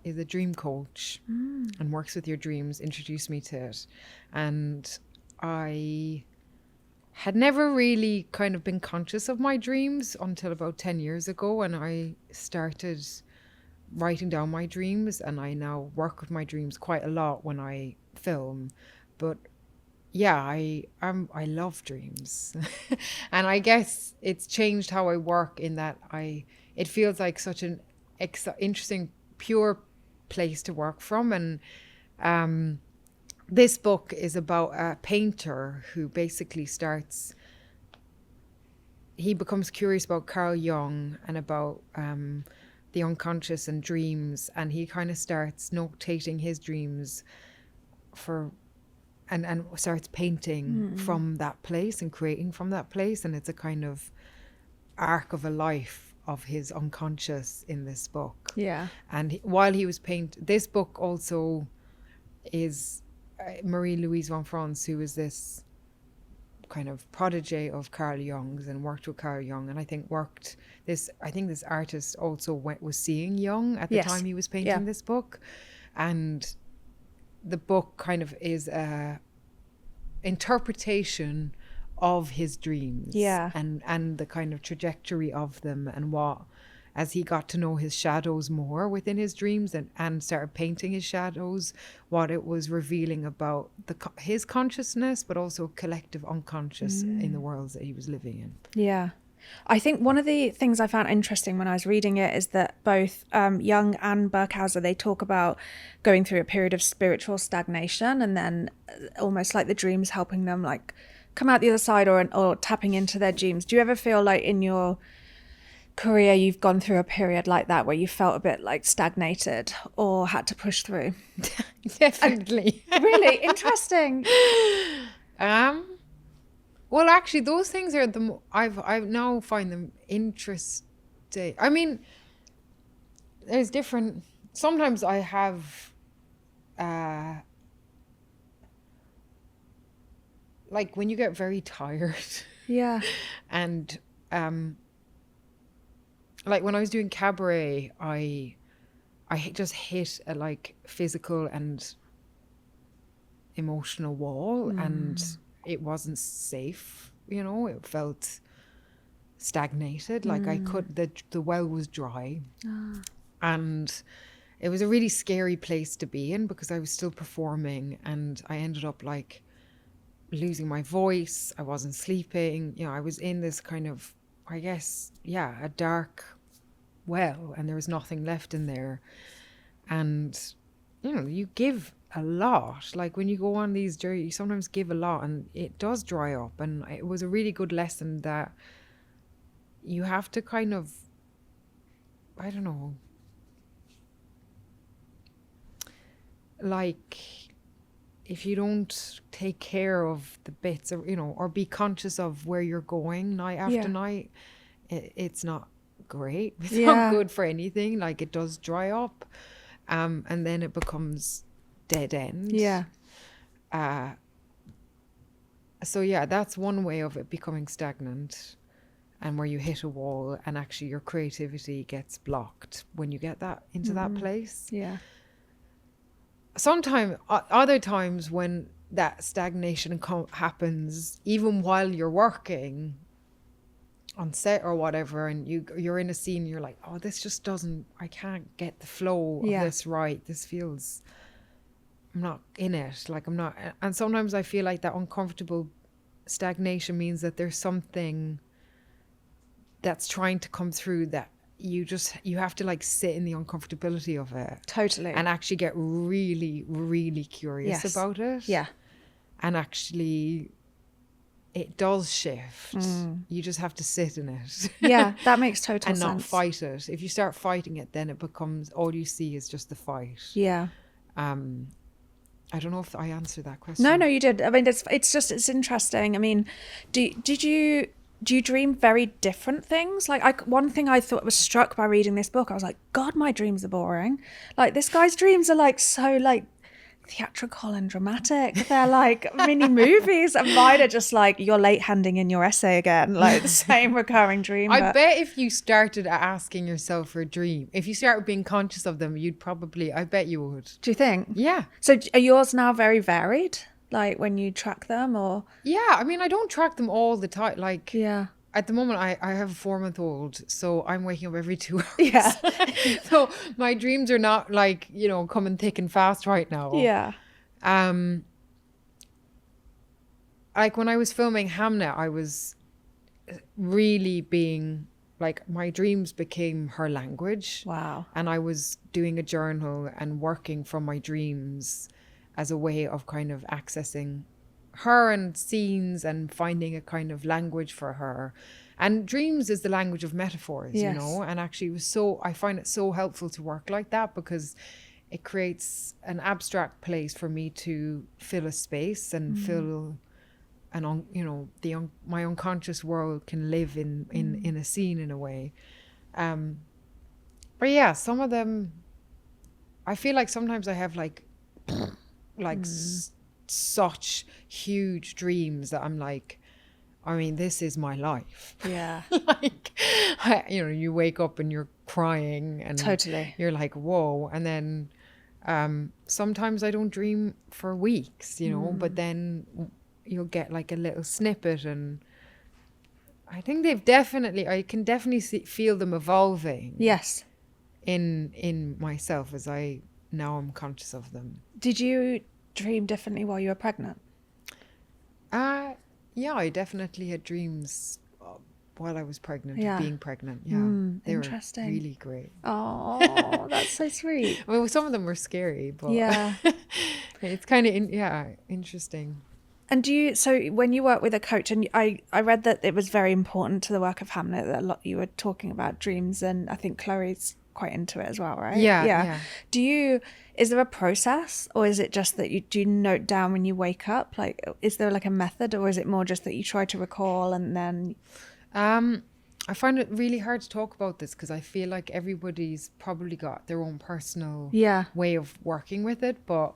is a dream coach and works with your dreams, introduced me to it. And I had never really kind of been conscious of my dreams until about 10 years ago, and I started writing down my dreams, and I now work with my dreams quite a lot when I film. But yeah, I love dreams. And I guess it's changed how I work in that it feels like such an interesting, pure place to work from. And this book is about a painter who basically he becomes curious about Carl Jung and about the unconscious and dreams, and he kind of starts notating his dreams and starts painting from that place and creating from that place. And it's a kind of arc of a life of his unconscious in this book. Yeah. And while he was this book also is Marie-Louise von Franz, who is this kind of protege of Carl Jung's and worked with Carl Jung, and I think this artist also was seeing Jung at the time he was painting this book. And the book kind of is a interpretation of his dreams, and the kind of trajectory of them, and what, as he got to know his shadows more within his dreams and started painting his shadows, what it was revealing about his consciousness, but also collective unconscious in the worlds that he was living in. Yeah. I think one of the things I found interesting when I was reading it is that both Jung and Birkhäuser, they talk about going through a period of spiritual stagnation, and then almost like the dreams helping them like come out the other side, or tapping into their dreams. Do you ever feel like in your career you've gone through a period like that where you felt a bit like stagnated or had to push through? Definitely. Really interesting. Well, actually, those things are I've now find them interesting. I mean, there's different. Sometimes I have, like when you get very tired. Yeah. And like when I was doing cabaret, I just hit a like physical and emotional wall, and it wasn't safe, you know. It felt stagnated, like I could, the well was dry. And it was a really scary place to be in, because I was still performing, and I ended up like losing my voice. I wasn't sleeping, you know. I was in this kind of, I guess, a dark well, and there was nothing left in there. And you know, you give a lot, like when you go on these journeys, you sometimes give a lot, and it does dry up. And it was a really good lesson that you have to kind of, I don't know, like if you don't take care of the bits, or, you know, or be conscious of where you're going night after night, it's not great. It's not good for anything. Like, it does dry up, and then it becomes dead end. So yeah, that's one way of it becoming stagnant, and where you hit a wall and actually your creativity gets blocked when you get that into that place. Sometimes, other times when that stagnation happens, even while you're working on set or whatever, and you're in a scene, you're like, oh, this just doesn't, I can't get the flow of this right. This feels, I'm not in it. Like, I'm not. And sometimes I feel like that uncomfortable stagnation means that there's something that's trying to come through, that you have to like sit in the uncomfortability of it. Totally. And actually get really, really curious about it. And actually, it does shift. You just have to sit in it. That makes total sense. And not fight it. If you start fighting it, then it becomes, all you see is just the fight. I don't know if I answered that question. No, you did. I mean, it's interesting. I mean, do you dream very different things? Like, one thing I thought was struck by reading this book, I was like, God, my dreams are boring. Like, this guy's dreams are like so like theatrical and dramatic. They're like mini movies, and mine are just like, you're late handing in your essay again, like the same recurring dream. I bet if you started asking yourself for a dream, if you started being conscious of them, I bet you would. Do you think? Yeah. So are yours now very varied? Like, when you track them, or? Yeah, I mean, I don't track them all the time. Like, at the moment, I have a 4-month-old, so I'm waking up every 2 hours. So my dreams are not like, you know, coming thick and fast right now. Like, when I was filming Hamnet, I was really being like, my dreams became her language. Wow. And I was doing a journal and working from my dreams as a way of kind of accessing her and scenes and finding a kind of language for her. And dreams is the language of metaphors, you know, and actually I find it so helpful to work like that, because it creates an abstract place for me to fill a space and fill my unconscious world can live in a scene in a way. But yeah, some of them, I feel like sometimes I have like such huge dreams that I'm like, I mean, this is my life. Like, you wake up and you're crying and totally, you're like, whoa. And then sometimes I don't dream for weeks, you know, but then you'll get like a little snippet, and I think I can definitely feel them evolving. Yes. In myself as now I'm conscious of them. Did you dream differently while you were pregnant? Yeah, I definitely had dreams while I was pregnant, of being pregnant. Yeah. They interesting. were really great. Oh, that's so sweet. I mean, some of them were scary, but it's kind of interesting. And so when you work with a coach, and I read that it was very important to the work of Hamnet that a lot you were talking about dreams, and I think Chloe's quite into it as well, right? Yeah. Is there a process, or is it just that you note down when you wake up? Like, is there like a method, or is it more just that you try to recall and then? I find it really hard to talk about this, because I feel like everybody's probably got their own personal way of working with it. But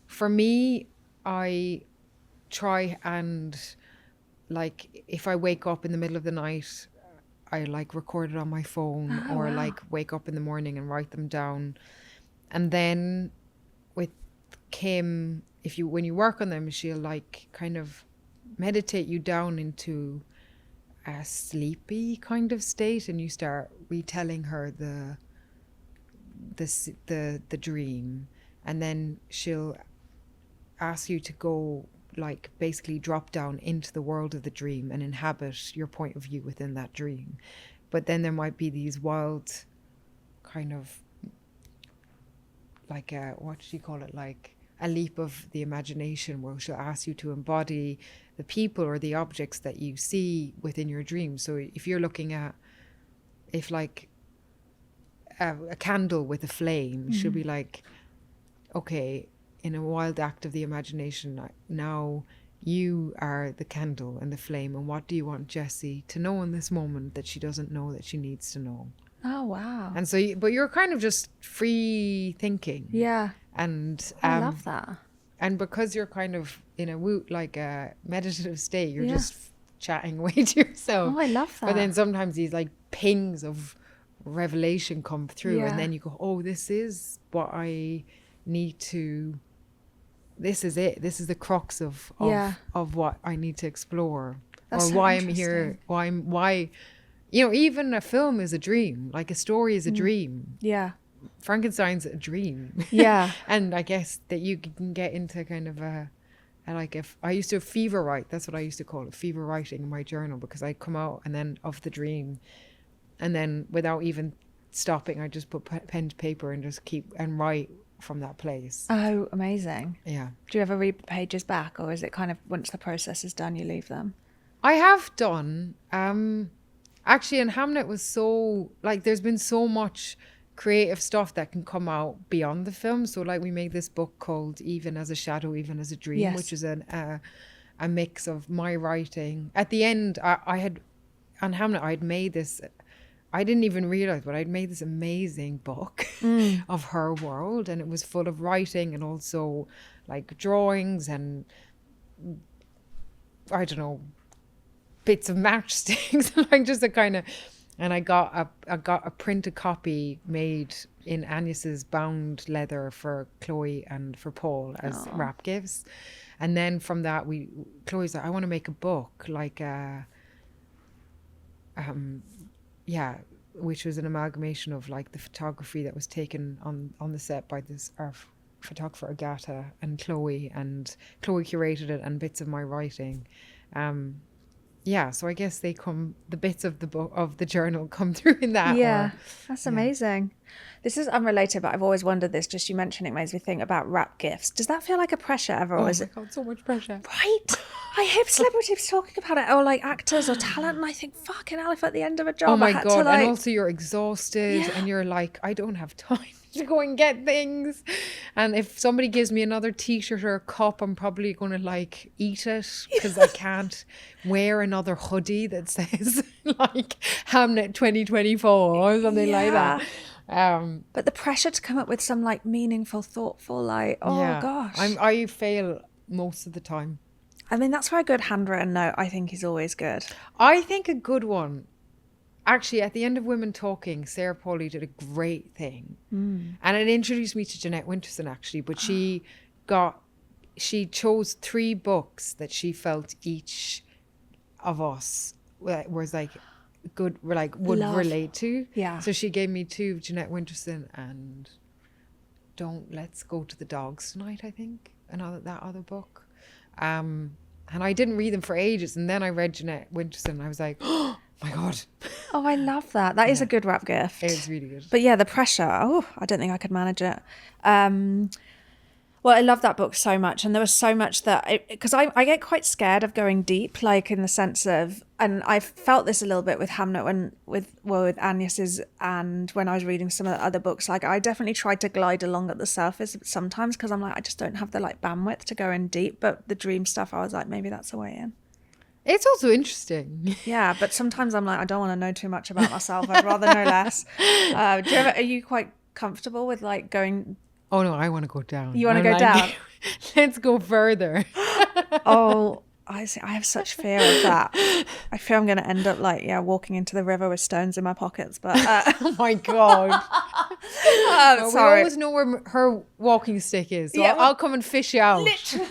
for me, I try and, like, if I wake up in the middle of the night, I like record it on my phone, or like wake up in the morning and write them down. And then with Kim, when you work on them, she'll like kind of meditate you down into a sleepy kind of state, and you start retelling her the dream, and then she'll ask you to go, like, basically drop down into the world of the dream and inhabit your point of view within that dream. But then there might be these wild kind of like what do you call it, like a leap of the imagination, where she'll ask you to embody the people or the objects that you see within your dream. So if you're looking at if like a candle with a flame, she'll be like, okay, in a wild act of the imagination, now you are the candle and the flame, and what do you want Jessie to know in this moment that she doesn't know that she needs to know? Oh, wow. And so, but you're kind of just free thinking. Yeah. And I love that. And because you're kind of in a meditative state, you're just chatting away to yourself. Oh, I love that. But then sometimes these like pings of revelation come through, and then you go, oh, this is what I need to, this is it, this is the crux of what I need to explore. That's or why I'm here, why even a film is a dream, like a story is a dream. Frankenstein's a dream. And I guess that you can get into kind of if I used to fever write, that's what I used to call it, fever writing in my journal, because I'd come out and then of the dream, and then without even stopping, I just put pen to paper and just keep and write from that place. Oh, amazing. Yeah. Do you ever read the pages back, or is it kind of once the process is done, you leave them? I have done. Actually, and Hamnet was so, like, there's been so much creative stuff that can come out beyond the film. So, like, we made this book called Even as a Shadow, Even as a Dream, which is a mix of my writing. At the end, I had, on Hamnet, I'd made this, I didn't even realize, but I'd made this amazing book of her world, and it was full of writing and also like drawings and I don't know, bits of matchsticks, like just a kind of. And I got a printed copy made in Agnes's bound leather for Chloé and for Paul as wrap gifts, and then from that Chloé's like, I want to make a book like which was an amalgamation of like the photography that was taken on the set by this photographer Agatha and Chloé curated it, and bits of my writing. So I guess the bits of the book of the journal come through in that. That's amazing. This is unrelated, but I've always wondered this, just you mentioning it makes me think about wrap gifts. Does that feel like a pressure ever? Oh my God, so much pressure. Right? I hear celebrities talking about it, or like actors or talent, and I think, fucking hell, if at the end of a job, oh my God, and also you're exhausted and you're like, I don't have time to go and get things. And if somebody gives me another t-shirt or a cup, I'm probably going to like eat it, because I can't wear another hoodie that says like Hamnet 2024 or something like that. But the pressure to come up with some like meaningful, thoughtful, like, gosh. I fail most of the time. I mean, that's why a good handwritten note, I think, is always good. I think a good one, actually, at the end of Women Talking, Sarah Polley did a great thing. And it introduced me to Jeanette Winterson, actually. But she chose 3 books that she felt each of us was like good, like would relate to. Yeah. So she gave me 2 of Jeanette Winterson and Let's Go to the Dogs Tonight, I think. That other book. And I didn't read them for ages, and then I read Jeanette Winterson and I was like, oh my God. Oh, I love that. That is a good wrap gift. It is really good. But yeah, the pressure, I don't think I could manage it. Well, I love that book so much, and there was so much that, because I get quite scared of going deep, like in the sense of, and I felt this a little bit with Hamnet with Agnes's, and when I was reading some of the other books, like I definitely tried to glide along at the surface sometimes, because I'm like, I just don't have the like bandwidth to go in deep. But the dream stuff, I was like, maybe that's a way in. It's also interesting. Yeah, but sometimes I'm like, I don't want to know too much about myself. I'd rather know less. Are you quite comfortable with like going? Oh no, I want to go down. You want to go down? Let's go further. Oh, I have such fear of that. I fear I'm going to end up like, walking into the river with stones in my pockets. But oh my God. Sorry. We always know where her walking stick is. So I'll come and fish you out. Literally.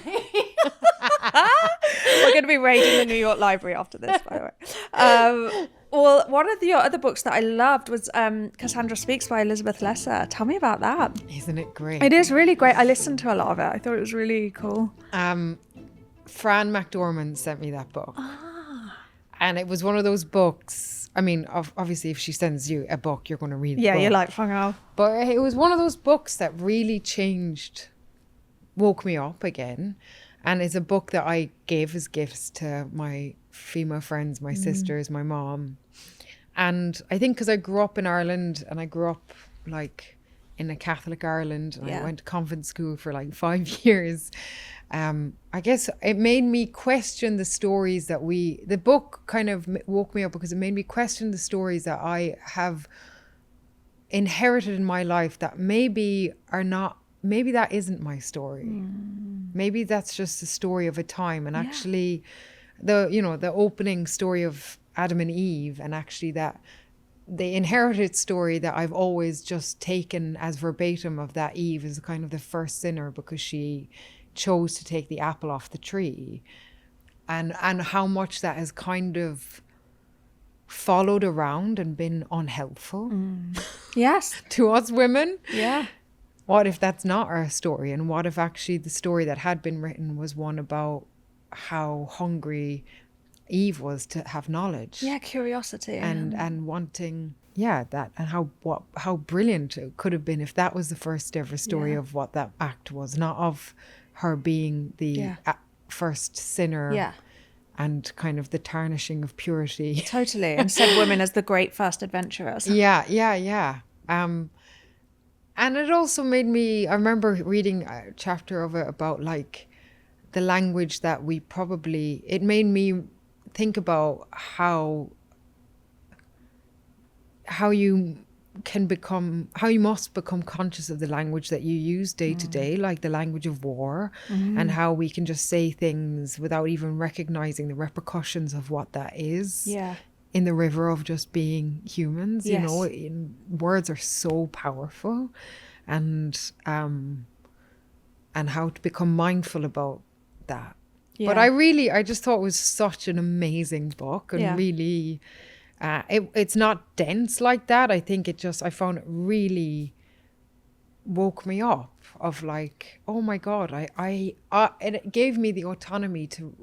We're going to be raiding the New York Library after this, by the way. Well, one of your other books that I loved was Cassandra Speaks by Elizabeth Lesser. Tell me about that. Isn't it great? It is really great. I listened to a lot of it. I thought it was really cool. Fran McDormand sent me that book. And it was one of those books. I mean, obviously, if she sends you a book, you're going to read the book. Yeah, you're like, fuck off. But it was one of those books that really woke me up again. And it's a book that I gave as gifts to my female friends, my sisters, my mom. And I think because I grew up in Ireland, and I grew up like in a Catholic Ireland, and I went to convent school for like 5 years. I guess it made me question the stories that the book kind of woke me up, because it made me question the stories that I have inherited in my life that maybe that isn't my story. Maybe that's just the story of a time. And actually the opening story of Adam and Eve, and actually that the inherited story that I've always just taken as verbatim of that Eve is kind of the first sinner because she chose to take the apple off the tree, and how much that has kind of followed around and been unhelpful Yes. to us women. Yeah. What if that's not our story? And what if actually the story that had been written was one about how hungry Eve was to have knowledge? Yeah, curiosity. And wanting, that, and how brilliant it could have been if that was the first ever story of what that act was, not of her being the first sinner and kind of the tarnishing of purity. Totally. And said women as the great first adventurers. Yeah. And it also made me, I remember reading a chapter of it about like the language that it made me think about how you must become conscious of the language that you use day to day, like the language of war, and how we can just say things without even recognizing the repercussions of what that is. Yeah. In the river of just being humans, Yes. Words are so powerful, and how to become mindful about that. Yeah. But I just thought it was such an amazing book, and really, it's not dense like that. I think I found it really woke me up of like, oh my God, and it gave me the autonomy to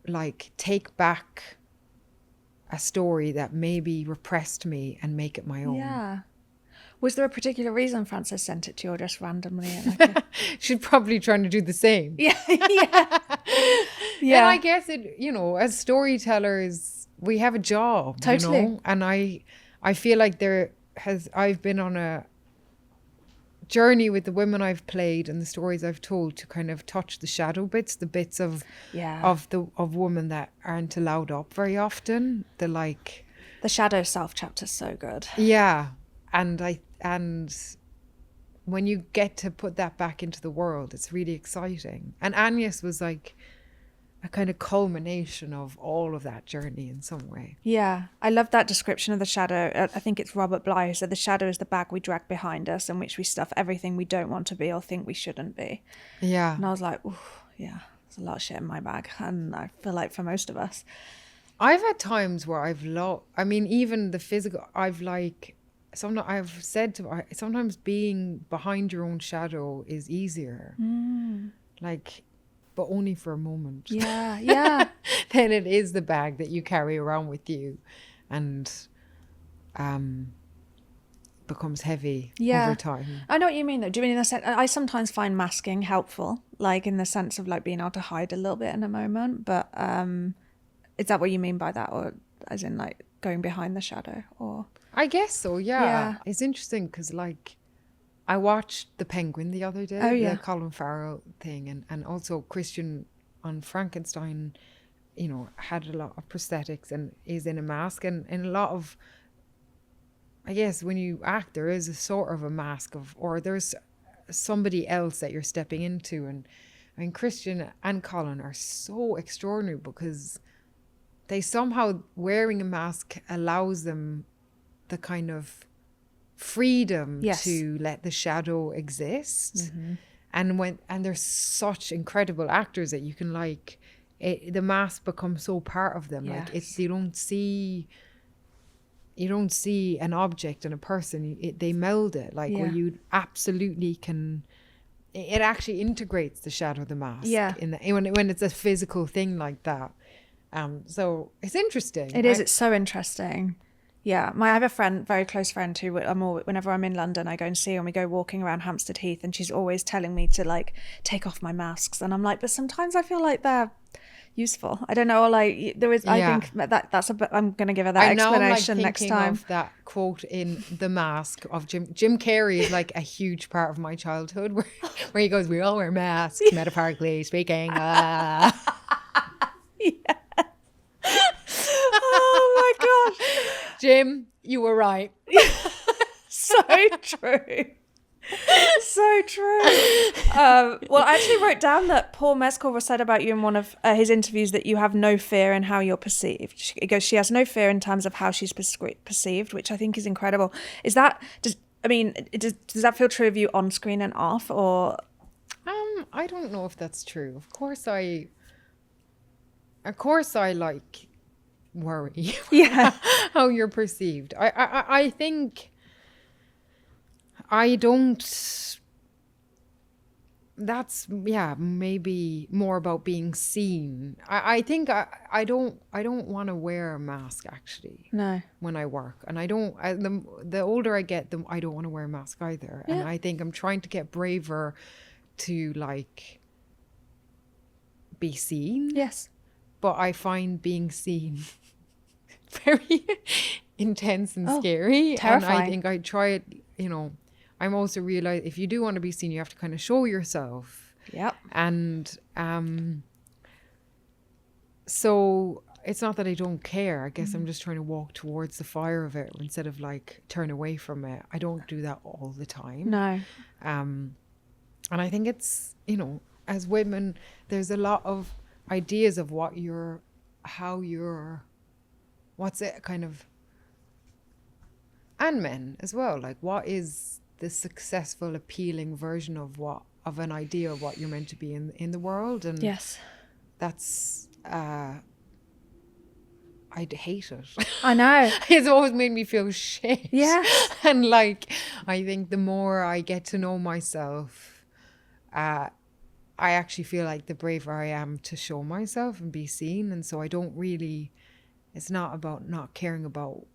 like take back a story that maybe repressed me and make it my own. Yeah. Was there a particular reason Frances sent it to you, or just randomly? She's probably trying to do the same. Yeah. And I guess as storytellers, we have a job. Totally. And I feel like I've been on a journey with the women I've played and the stories I've told to kind of touch the shadow bits, the bits of women that aren't allowed up very often. The shadow self chapter's so good. Yeah. And when you get to put that back into the world, it's really exciting. And Agnes was like a kind of culmination of all of that journey in some way. Yeah, I love that description of the shadow. I think it's Robert Bly who said the shadow is the bag we drag behind us in which we stuff everything we don't want to be or think we shouldn't be. Yeah. And I was like, ooh, yeah, there's a lot of shit in my bag. And I feel like for most of us. I've had times where even the physical, sometimes being behind your own shadow is easier. But only for a moment. Yeah. Then it is the bag that you carry around with you and becomes heavy over time. I know what you mean though. Do you mean in the sense, I sometimes find masking helpful, like in the sense of like being able to hide a little bit in a moment, but is that what you mean by that, or as in like going behind the shadow? Or I guess so, yeah. It's interesting because like I watched The Penguin the other day, the Colin Farrell thing, and also Christian on Frankenstein, had a lot of prosthetics and is in a mask, and a lot of, I guess when you act, there is a sort of a mask or there's somebody else that you're stepping into, and I mean Christian and Colin are so extraordinary because they somehow, wearing a mask allows them the kind of freedom to let the shadow exist. And they're such incredible actors that you can the mask becomes so part of them. Like you don't see an object and a person, they meld it where you absolutely can. It actually integrates the shadow, the mask, when it's a physical thing like that. So it's interesting. It is. It's so interesting. Yeah, I have a friend, very close friend, who whenever I'm in London, I go and see her and we go walking around Hampstead Heath, and she's always telling me to like take off my masks, and I'm like, but sometimes I feel like they're useful. I don't know, like there is. I Yeah. think that's a bit. I'm going to give her that I now am like explanation next thinking time. of that quote in The Mask of Jim Carrey is like a huge part of my childhood where he goes, "We all wear masks, metaphorically speaking." Yeah. Oh my gosh, Jim, you were right. so true. So true. Well, I actually wrote down that Paul Mescal was said about you in one of his interviews that you have no fear in how you're perceived. She has no fear in terms of how she's perceived, which I think is incredible. Does that feel true of you on screen and off, or? I don't know if that's true. Of course I like worry. Yeah. How you're perceived. I think I don't. That's maybe more about being seen. I think I don't want to wear a mask actually. No. When I work, and the older I get, I don't want to wear a mask either. Yeah. And I think I'm trying to get braver to like be seen. Yes. But I find being seen very intense and scary. Terrifying. And I think I try it, I'm also realize if you do want to be seen, you have to kind of show yourself. Yep. And so it's not that I don't care. I guess I'm just trying to walk towards the fire of it instead of like turn away from it. I don't do that all the time. No. And I think it's, as women, there's a lot of ideas of what's it kind of, and men as well, like what is the successful, appealing version of an idea of what you're meant to be in the world. And yes, that's I'd hate it. I know. It's always made me feel shit. Yeah. And like I think the more I get to know myself, I actually feel like the braver I am to show myself and be seen. And so I don't really, it's not about not caring about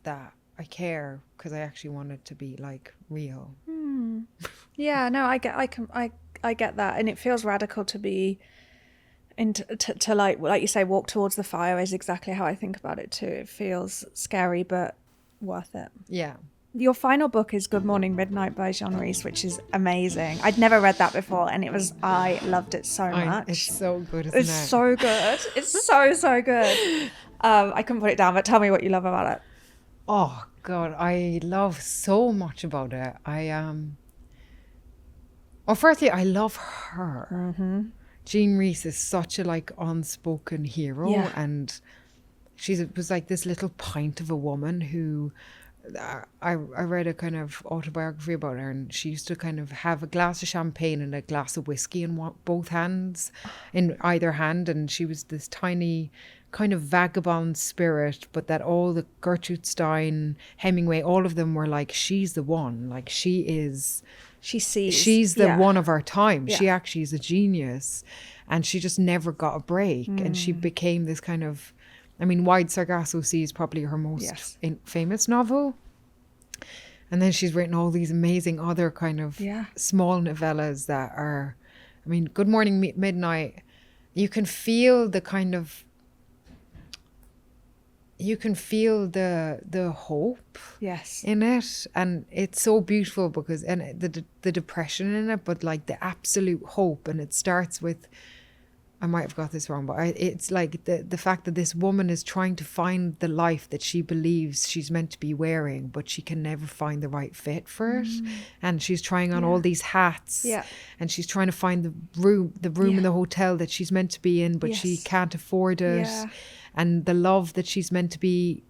that. I care because I actually want it to be like real. Yeah, no, I get that, and it feels radical to be to like you say, walk towards the fire is exactly how I think about it too. It feels scary but worth it. Yeah. Your final book is Good Morning Midnight by Jean Rhys, which is amazing. I'd never read that before, and I loved it so much. It's so good, isn't it? It's so good. It's so good. I couldn't put it down, but tell me what you love about it. Oh God, I love so much about it. Firstly, I love her. Mm-hmm. Jean Rhys is such a like unspoken hero, and she was like this little pint of a woman who. I read a kind of autobiography about her, and she used to kind of have a glass of champagne and a glass of whiskey in both hands, in either hand, and she was this tiny kind of vagabond spirit, but that all the Gertrude Stein, Hemingway, all of them were like, she's the one, like she's the one of our time. She actually is a genius, and she just never got a break, and she became this kind of, I mean, Wide Sargasso Sea is probably her most famous novel. And then she's written all these amazing other kind of small novellas that are, I mean, Good Morning Midnight, you can feel the kind of, you can feel the hope in it. And it's so beautiful because, and the depression in it, but like the absolute hope. And it starts with, I might have got this wrong, but it's like the fact that this woman is trying to find the life that she believes she's meant to be wearing, but she can never find the right fit for it. And she's trying on all these hats, and she's trying to find the room in the hotel that she's meant to be in, but she can't afford it. And the love that she's meant to be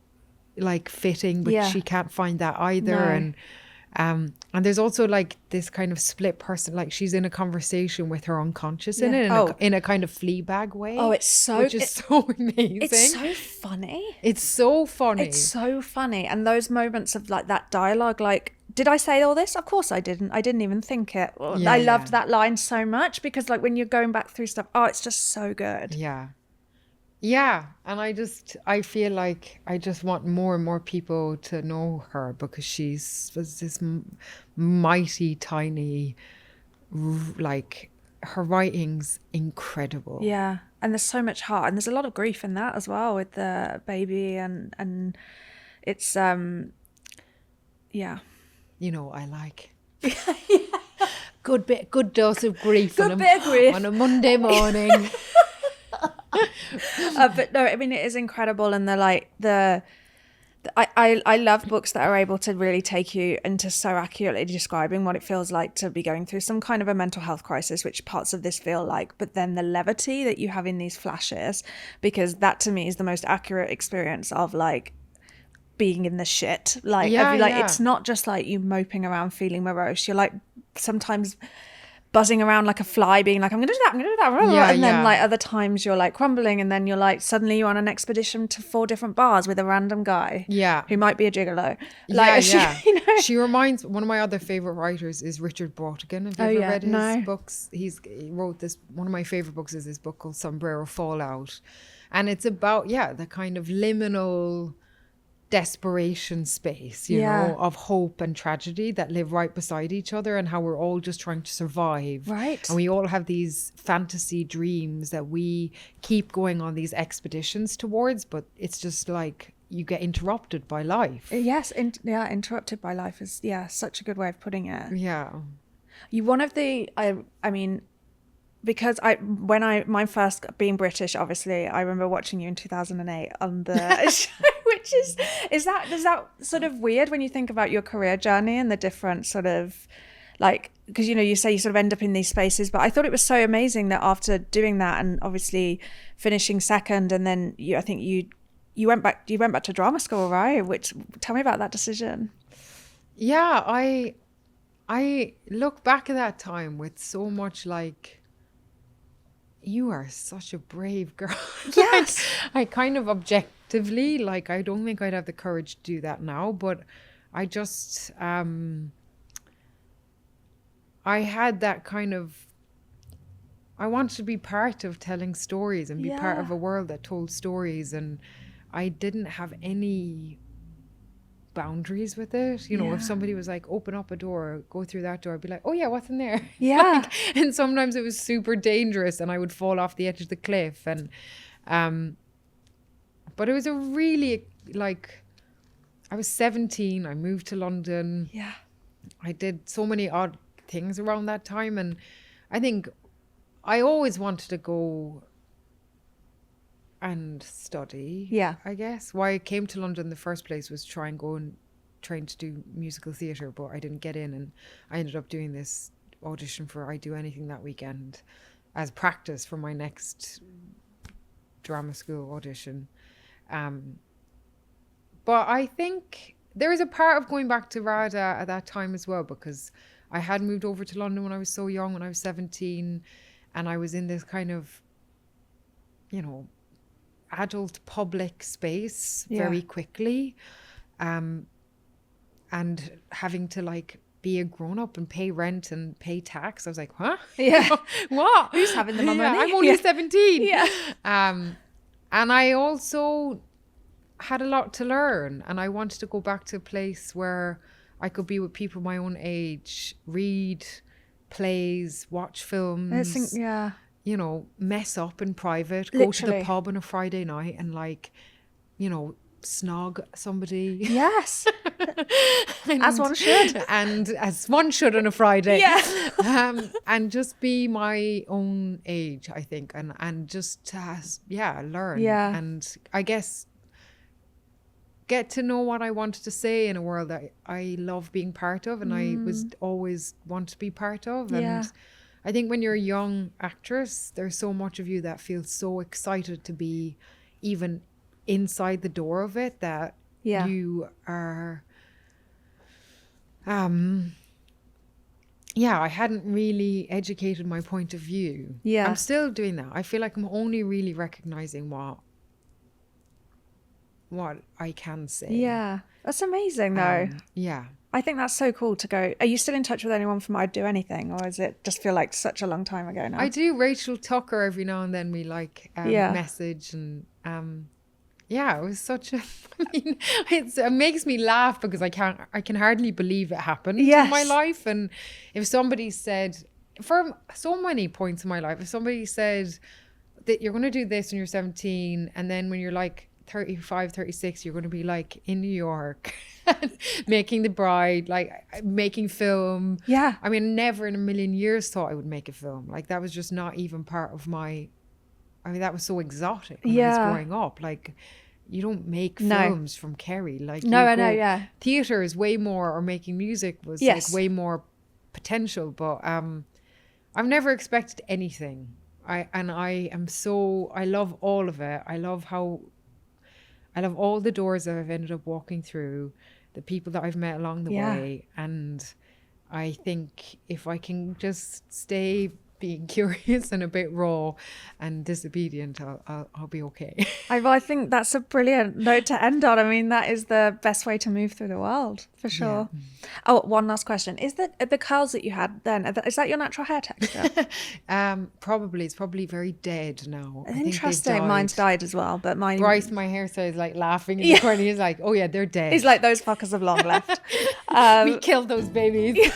like fitting, but she can't find that either. And there's also like this kind of split person, like she's in a conversation with her unconscious in it, in a kind of Fleabag way. Oh, it's so amazing. It's so funny. It's so funny. It's so funny. And those moments of like that dialogue, like, did I say all this? Of course I didn't. I didn't even think it. I loved that line so much because like when you're going back through stuff, it's just so good. Yeah, and I feel like I just want more and more people to know her because was this mighty, tiny, like her writing's incredible. Yeah. And there's so much heart, and there's a lot of grief in that as well with the baby, and it's yeah. You know, I like good dose of grief. Good bit of grief on a Monday morning. But no, I mean, it is incredible, and I love books that are able to really take you into so accurately describing what it feels like to be going through some kind of a mental health crisis, which parts of this feel like, but then the levity that you have in these flashes, because that to me is the most accurate experience of like being in the shit. It's not just like you moping around feeling morose. You're like sometimes buzzing around like a fly, being like, I'm gonna do that, and then like other times you're like crumbling, and then you're like suddenly you're on an expedition to 4 different bars with a random guy who might be a gigolo. She reminds, one of my other favorite writers is Richard Brautigan. Have you ever read his books? He wrote this, one of my favorite books is this book called Sombrero Fallout, and it's about the kind of liminal desperation space, you know, of hope and tragedy that live right beside each other, and how we're all just trying to survive. Right. And we all have these fantasy dreams that we keep going on these expeditions towards, but it's just like you get interrupted by life. Yes. Interrupted by life is, such a good way of putting it. Yeah. I mean, because my first, being British, obviously, I remember watching you in 2008 on the show, which is that sort of weird when you think about your career journey and the different sort of, like, because, you know, you say you sort of end up in these spaces, but I thought it was so amazing that after doing that and obviously finishing second, and then I think you went back to drama school, right? Which, tell me about that decision. Yeah, I look back at that time with so much like, you are such a brave girl. Yes. I kind of objectively, like, I don't think I'd have the courage to do that now, but I just, I had that kind of, I wanted to be part of telling stories and be part of a world that told stories, and I didn't have any boundaries with it. You know, if somebody was like, open up a door, go through that door, I'd be like, oh yeah, what's in there? Yeah. And sometimes it was super dangerous and I would fall off the edge of the cliff. And but it was a really, like, I was 17, I moved to London. Yeah. I did so many odd things around that time, and I think I always wanted to go and study. I guess why I came to London in the first place was try and go and train to do musical theatre, but I didn't get in, and I ended up doing this audition for I Do Anything that weekend as practice for my next drama school audition. But I think there is a part of going back to RADA at that time as well, because I had moved over to London when I was so young, when I was 17, and I was in this kind of, you know, adult public space very quickly, and having to like be a grown-up and pay rent and pay tax. I was like, huh? What? Who's having the money? I'm only 17. And I also had a lot to learn, and I wanted to go back to a place where I could be with people my own age, read plays, watch films, you know, mess up in private, go to the pub on a Friday night and, like, you know, snog somebody. Yes. As one should. And as one should on a Friday. And just be my own age, I think, and just learn. And I guess get to know what I wanted to say in a world that I love being part of, and I was always want to be part of. And I think when you're a young actress, there's so much of you that feels so excited to be even inside the door of it that you are, I hadn't really educated my point of view. I'm still doing that. I feel like I'm only really recognizing what I can say. That's amazing though. I think that's so cool to go. Are you still in touch with anyone from I'd Do Anything, or does it just feel like such a long time ago now? I do. Rachel Tucker, every now and then we like message, and it was such a, I mean, it makes me laugh because I can hardly believe it happened in my life. And if somebody said, from so many points in my life, if somebody said that you're going to do this when you're 17, and then when you're like 35, 36, you're going to be like in New York making The Bride, like making film. Yeah. I mean, never in a million years thought I would make a film. Like that was just not even part of my, I mean, that was so exotic when I was growing up. Like you don't make films from Kerry. Like theatre is way more, or making music was like way more potential. But I've never expected anything. I love all of it. I love all the doors that I've ended up walking through, the people that I've met along the way. And I think if I can just stay being curious and a bit raw and disobedient, I'll be okay. I think that's a brilliant note to end on. I mean, that is the best way to move through the world, for sure. Yeah. Oh, one last question. Is that the curls that you had then, is that your natural hair texture? Probably. It's probably very dead now. Interesting. Mine's died as well, but mine... Bryce, my hairstyle, is like laughing in the corner. He's like, oh yeah, they're dead. He's like, those fuckers have long left. We killed those babies.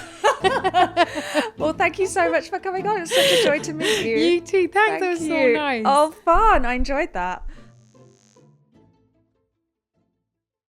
Well, thank you so much for coming on. It's such a joy to meet you. You too. Thanks. That was so nice. Oh, fun. I enjoyed that.